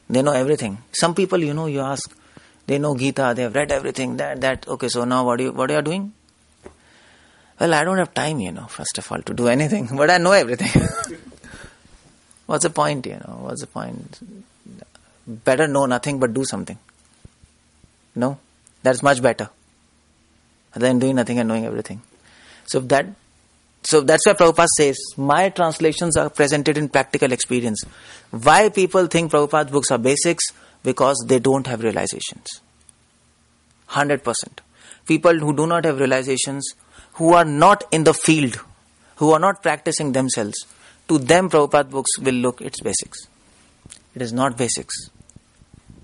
They know everything. Some people, you ask, they know Gita, they have read everything, that. Okay, so now what are you doing? Well, I don't have time, first of all, to do anything, but I know everything. What's the point, What's the point? Better know nothing but do something. No? That's much better than doing nothing and knowing everything. So that's why Prabhupada says, my translations are presented in practical experience. Why people think Prabhupada's books are basics? Because they don't have realizations. 100%. People who do not have realizations, who are not in the field, who are not practicing themselves, to them Prabhupada's books will look, it's basics. It is not basics.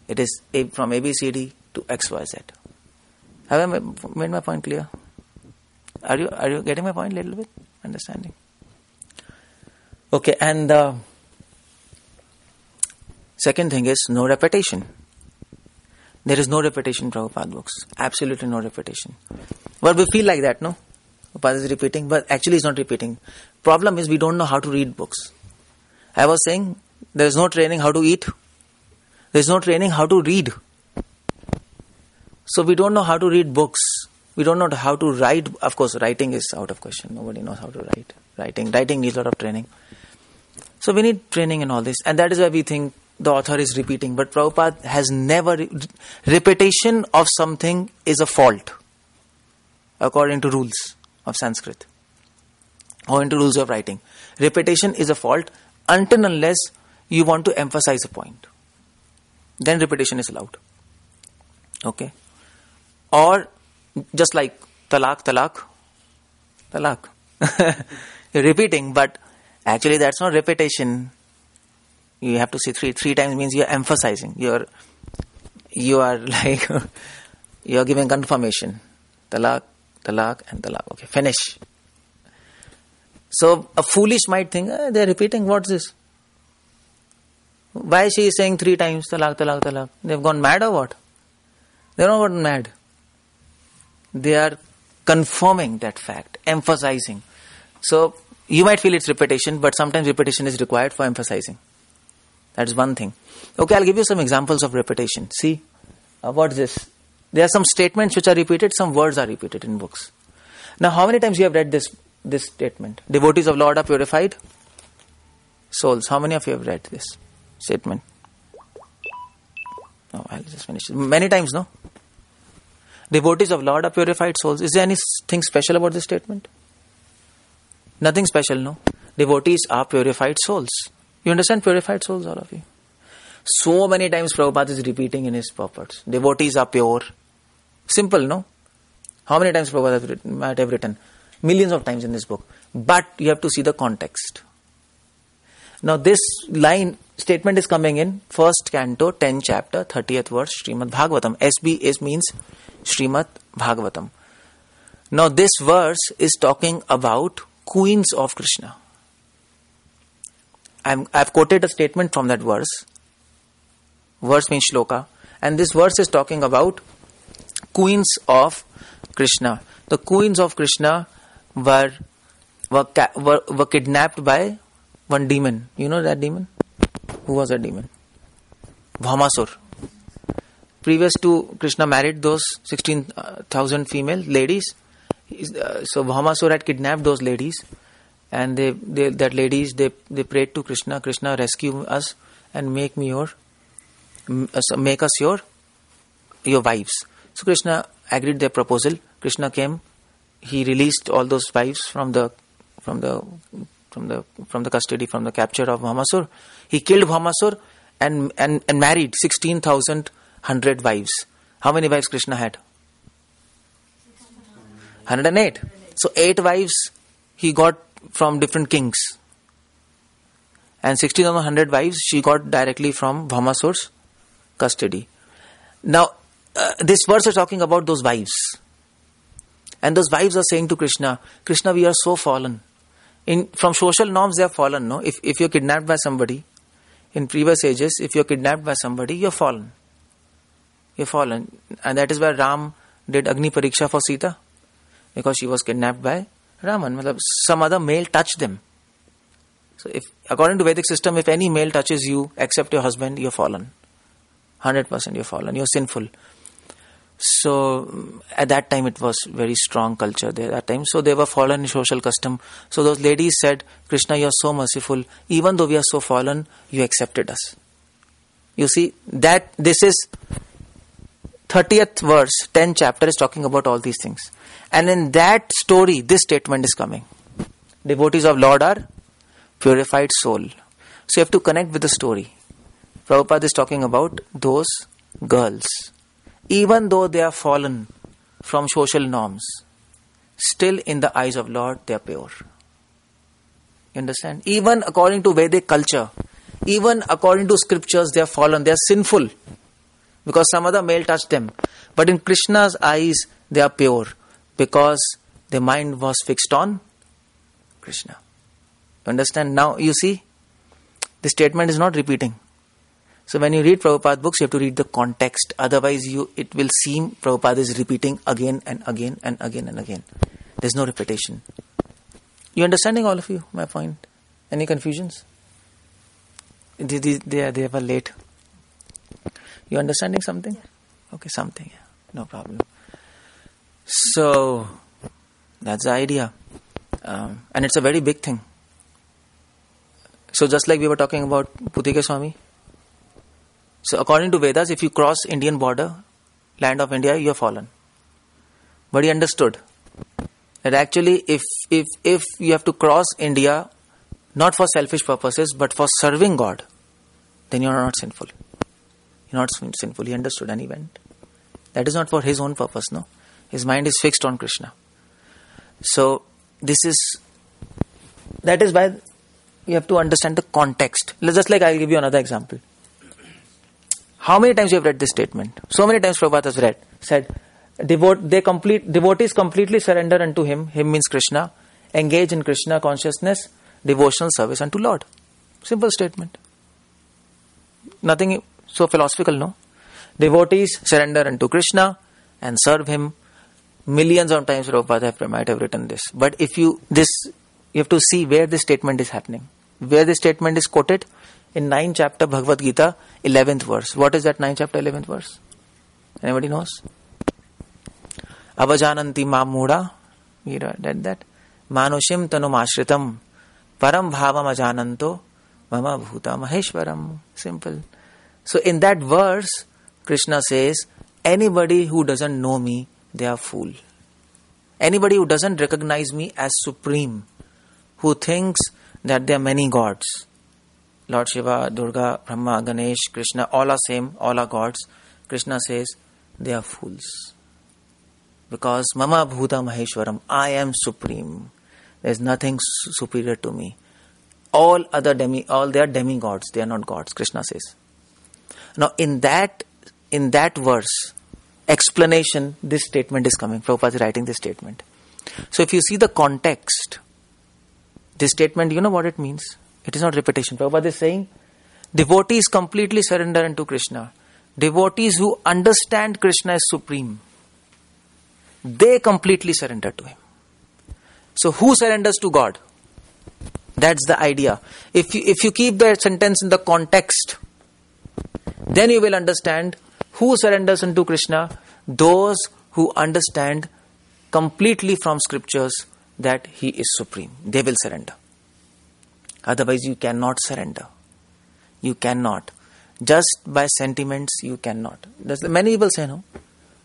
It is from ABCD to XYZ. Have I made my point clear? Are you getting my point a little bit? Understanding? Okay, and the second thing is no repetition. There is no repetition in Prabhupada books. Absolutely no repetition. But we feel like that, no? Prabhupada is repeating, but actually he's not repeating. Problem is we don't know how to read books. I was saying there is no training how to eat. There is no training how to read. So we don't know how to read books. We don't know how to write. Of course, writing is out of question. Nobody knows how to write. Writing needs a lot of training. So we need training in all this. And that is why we think the author is repeating. But Prabhupada has never... repetition of something is a fault, according to rules of Sanskrit, or into rules of writing. Repetition is a fault until unless you want to emphasize a point. Then repetition is allowed. Okay? Or just like talaq. You're repeating, but actually that's not repetition. You have to say three times means you're emphasizing. You are like you're giving confirmation. Talaq and talaq. Okay, finish. So a foolish might think, they're repeating, what's this? Why she is saying 3 times talaq? They've gone mad or what? They're not gone mad. They are confirming that fact, emphasizing. So you might feel it's repetition, but sometimes repetition is required for emphasizing. That's one thing. Okay, I'll give you some examples of repetition. See, what's this? There are some statements which are repeated, some words are repeated in books. Now, how many times you have read this statement? Devotees of Lord are purified souls. How many of you have read this statement? No, I'll just finish it. Many times, no? Devotees of Lord are purified souls. Is there anything special about this statement? Nothing special, no? Devotees are purified souls. You understand purified souls, all of you? So many times Prabhupada is repeating in his purports. Devotees are pure. Simple, no? How many times Prabhupada might have written? Millions of times in this book. But you have to see the context. Now this statement is coming in 1st canto, 10th chapter, 30th verse, Srimad Bhagavatam. SB means Srimad Bhagavatam. Now this verse is talking about queens of Krishna. I've quoted a statement from that verse. Verse means shloka. And this verse is talking about queens of Krishna. The queens of Krishna were kidnapped by one demon. You know that demon? Who was that demon? Bhamasur. Previous to Krishna married those 16,000 female ladies. So Bhamasur had kidnapped those ladies, and they prayed to Krishna. Krishna, rescue us and make us your wives. So Krishna agreed their proposal. Krishna came. He released all those wives from the custody, from the capture of Bhamasur. He killed Bhamasur and married 16,100 wives. How many wives Krishna had? 108. So 8 wives he got from different kings, and 16,100 wives she got directly from Bhamasur's custody. Now this verse is talking about those wives, and those wives are saying to Krishna, Krishna, we are so fallen. From social norms they are fallen. No, if you're kidnapped by somebody in previous ages, if you're kidnapped by somebody, you're fallen. You're fallen, and that is why Ram did Agni Pariksha for Sita, because she was kidnapped by Raman. Some other male touched them. So if, according to Vedic system, if any male touches you except your husband, you're fallen. 100% you're fallen. You're sinful. So at that time it was very strong culture there at that time. So they were fallen in social custom. So those ladies said, Krishna, you're so merciful. Even though we are so fallen, you accepted us. You see, that this is 30th verse, 10th chapter is talking about all these things. And in that story, this statement is coming. Devotees of Lord are purified soul. So you have to connect with the story. Prabhupada is talking about those girls. Even though they are fallen from social norms, still in the eyes of Lord they are pure. You understand? Even according to Vedic culture, even according to scriptures, they are fallen, they are sinful, because some other male touched them. But in Krishna's eyes, they are pure, because their mind was fixed on Krishna. You understand? Now you see, the statement is not repeating. So when you read Prabhupada books, you have to read the context. Otherwise, it will seem Prabhupada is repeating again and again and again and again. There's no repetition. You understanding, all of you, my point? Any confusions? They were late. You understanding something? Okay, something. Yeah. No problem. So that's the idea. And it's a very big thing. So just like we were talking about Puthike Swami. So according to Vedas, if you cross Indian border, land of India, you are fallen. But he understood that actually if you have to cross India, not for selfish purposes, but for serving God, then you are not sinful. You're not sinful. He understood and he went. That is not for his own purpose, no. His mind is fixed on Krishna. So that is why you have to understand the context. Just like I'll give you another example. How many times you have read this statement? So many times Prabhupada has said, devotees completely surrender unto him means Krishna, engage in Krishna consciousness, devotional service unto Lord. Simple statement. Nothing so philosophical, no? Devotees surrender unto Krishna and serve him. Millions of times Prabhupada might have written this. But you have to see where this statement is happening. Where this statement is quoted? In 9th chapter Bhagavad Gita, 11th verse. What is that 9th chapter, 11th verse? Anybody knows? Avajananti mam muda. We read that. Manushim tanum ashritam param bhavam ajananto mama bhuta maheshwaram. Simple. So in that verse, Krishna says, anybody who doesn't know me, they are fool. Anybody who doesn't recognize me as supreme, who thinks that there are many gods, Lord Shiva, Durga, Brahma, Ganesh, Krishna, all are same, all are gods. Krishna says, they are fools. Because Mama Bhuta Maheshwaram, I am supreme. There is nothing superior to me. All they are demigods, they are not gods, Krishna says. Now in that verse, explanation, this statement is coming. Prabhupada is writing this statement. So if you see the context, this statement, you know what it means? It is not repetition. Prabhupada is saying, devotees completely surrender unto Krishna. devotees who understand Krishna is supreme, they completely surrender to him. So who surrenders to God? That's the idea. If you keep the sentence in the context, then you will understand who surrenders unto Krishna. Those who understand completely from scriptures that he is supreme. They will surrender. Otherwise you cannot surrender. You cannot. Just by sentiments you cannot. Many people say, no,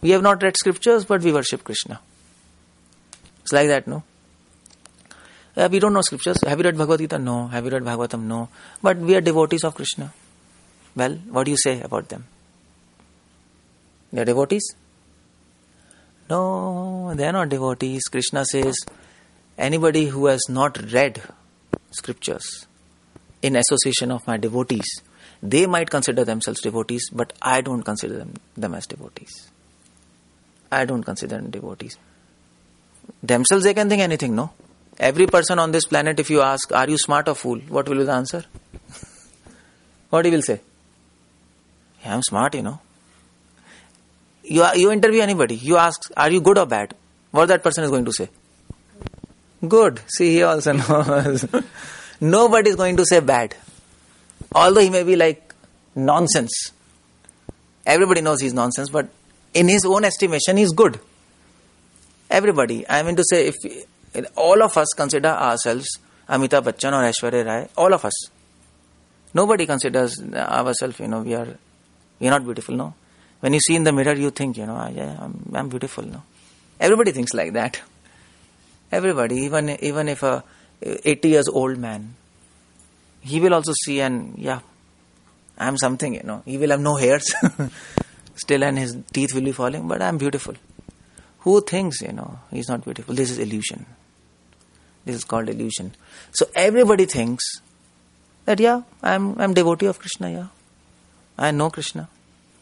we have not read scriptures but we worship Krishna. It's like that, no? We don't know scriptures. Have you read Bhagavad Gita? No. Have you read Bhagavatam? No. But we are devotees of Krishna. Well, what do you say about them? They are devotees? No, they are not devotees. Krishna says, anybody who has not read scriptures in association of my devotees, they might consider themselves devotees, but I don't consider them as devotees. I don't consider them devotees. Themselves they can think anything, no? Every person on this planet, if you ask, are you smart or fool? What will be the answer? What he will say? Yeah, I'm smart, you know. You interview anybody. You ask, are you good or bad? What that person is going to say? Good. See, he also knows. Nobody is going to say bad. Although he may be like nonsense. Everybody knows he's nonsense, but in his own estimation, he's good. Everybody. I mean to say, if all of us consider ourselves Amitabh Bachchan or Aishwarya Rai, all of us. Nobody considers ourselves, we are not beautiful, no. When you see in the mirror, you think, I'm beautiful, no. Everybody thinks like that. Everybody, even if a 80 years old man, he will also see I'm something, He will have no hairs still and his teeth will be falling, but I'm beautiful. Who thinks, he's not beautiful? This is illusion. This is called illusion. So everybody thinks that, I'm devotee of Krishna, I know Krishna.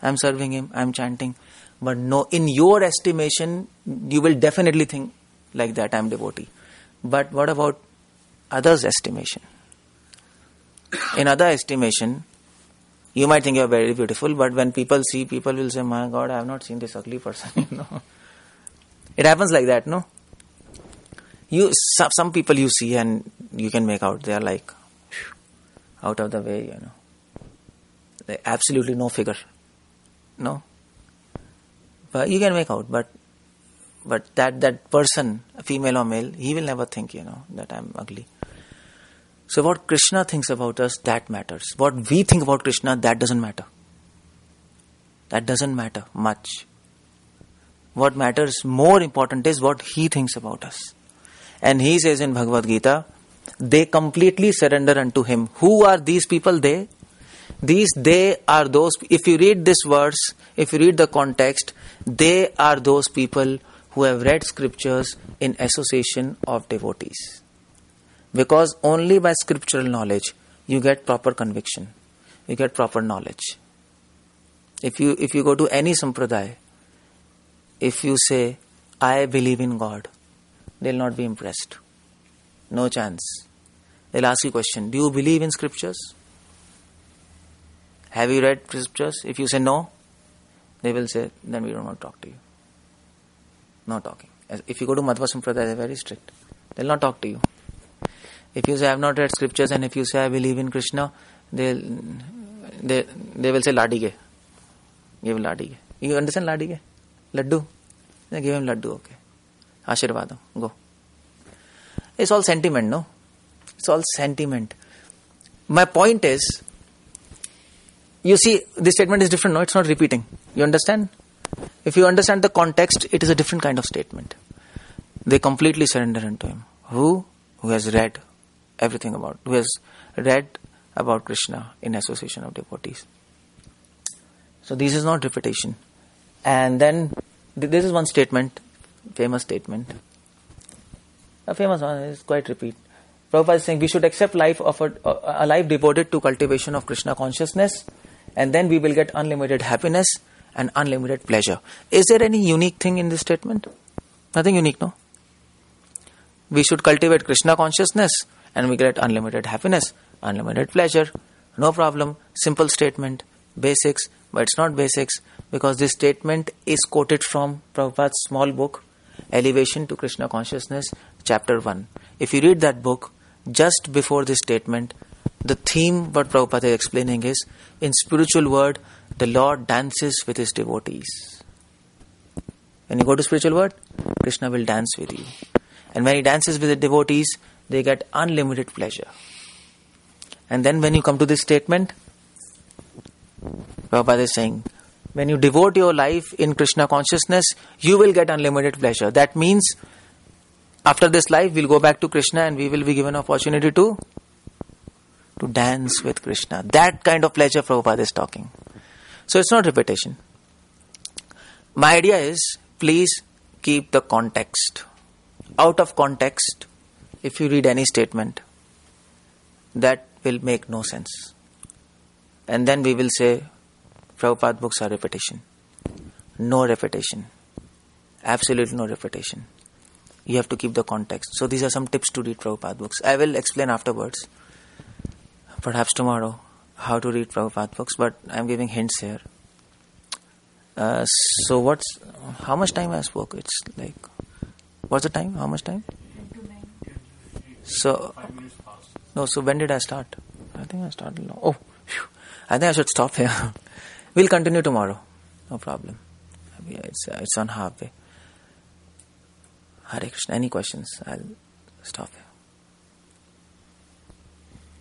I'm serving him, I'm chanting. But no, in your estimation, you will definitely think like that, I'm devotee. But what about others' estimation? In other estimation, you might think you're very beautiful, but when people see, people will say, my God, I have not seen this ugly person, It happens like that, no? Some people you see and you can make out, they are like, out of the way, They absolutely no figure. No? But you can make out, but that person, female or male, he will never think, that I'm ugly. So what Krishna thinks about us, that matters. What we think about Krishna, that doesn't matter. That doesn't matter much. What matters, more important, is what he thinks about us. And he says in Bhagavad Gita, they completely surrender unto him. Who are these people? They are those, if you read this verse, if you read the context, they are those people who have read scriptures in association of devotees. Because only by scriptural knowledge you get proper conviction, you get proper knowledge. If you go to any sampradaya, if you say, I believe in God, they'll not be impressed. No chance. They'll ask you a question, do you believe in scriptures? Have you read scriptures? If you say no, they will say, then we don't want to talk to you. No talking. If you go to Madhva Sampradaya, they're very strict. They'll not talk to you. If you say, I have not read scriptures, and if you say, I believe in Krishna, they will say, Ladige. Give him Ladige. You understand Ladige? Laddu? They give him Laddu, okay. Ashirvadam, go. It's all sentiment, no? It's all sentiment. My point is, you see, this statement is different, no? It's not repeating. You understand? If you understand the context, it is a different kind of statement. They completely surrender unto him. Who has read everything about, who has read about Krishna in association of devotees. So this is not repetition. And then, this is one statement, famous statement. A famous one is quite repeat. Prabhupada is saying we should accept life offered, a life devoted to cultivation of Krishna consciousness, and then we will get unlimited happiness and unlimited pleasure. Is there any unique thing in this statement? Nothing unique, no? We should cultivate Krishna consciousness and we get unlimited happiness, unlimited pleasure. No problem. Simple statement. Basics. But it's not basics, because this statement is quoted from Prabhupada's small book, Elevation to Krishna Consciousness, chapter 1. If you read that book, just before this statement, the theme what Prabhupada is explaining is, in spiritual world, the Lord dances with his devotees. When you go to spiritual world, Krishna will dance with you. And when he dances with the devotees, they get unlimited pleasure. And then when you come to this statement, Prabhupada is saying, when you devote your life in Krishna consciousness, you will get unlimited pleasure. That means, after this life, we'll go back to Krishna and we will be given opportunity to dance with Krishna. That kind of pleasure Prabhupada is talking. So it's not repetition. My idea is, please keep the context. Out of context, if you read any statement, that will make no sense. And then we will say, Prabhupada books are repetition. No repetition. Absolutely no repetition. You have to keep the context. So these are some tips to read Prabhupada books. I will explain afterwards, perhaps tomorrow, how to read Prabhupada books, but I am giving hints here. So how much time I spoke? It's like, what's the time? How much time? 10 to 9. So, 5 minutes past. no, so when did I start? I think I started long. Oh, phew. I think I should stop here. We'll continue tomorrow. No problem. It's on halfway. Hare Krishna. Any questions? I'll stop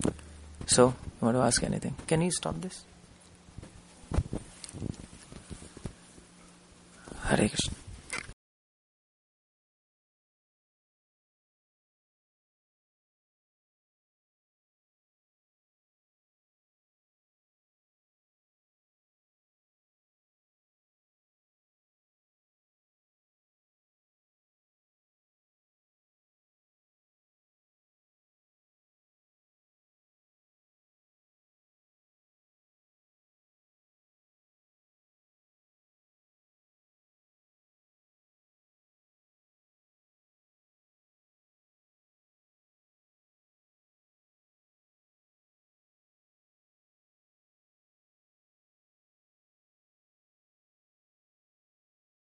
here. So, you want to ask anything? Can you stop this? Hare Krishna.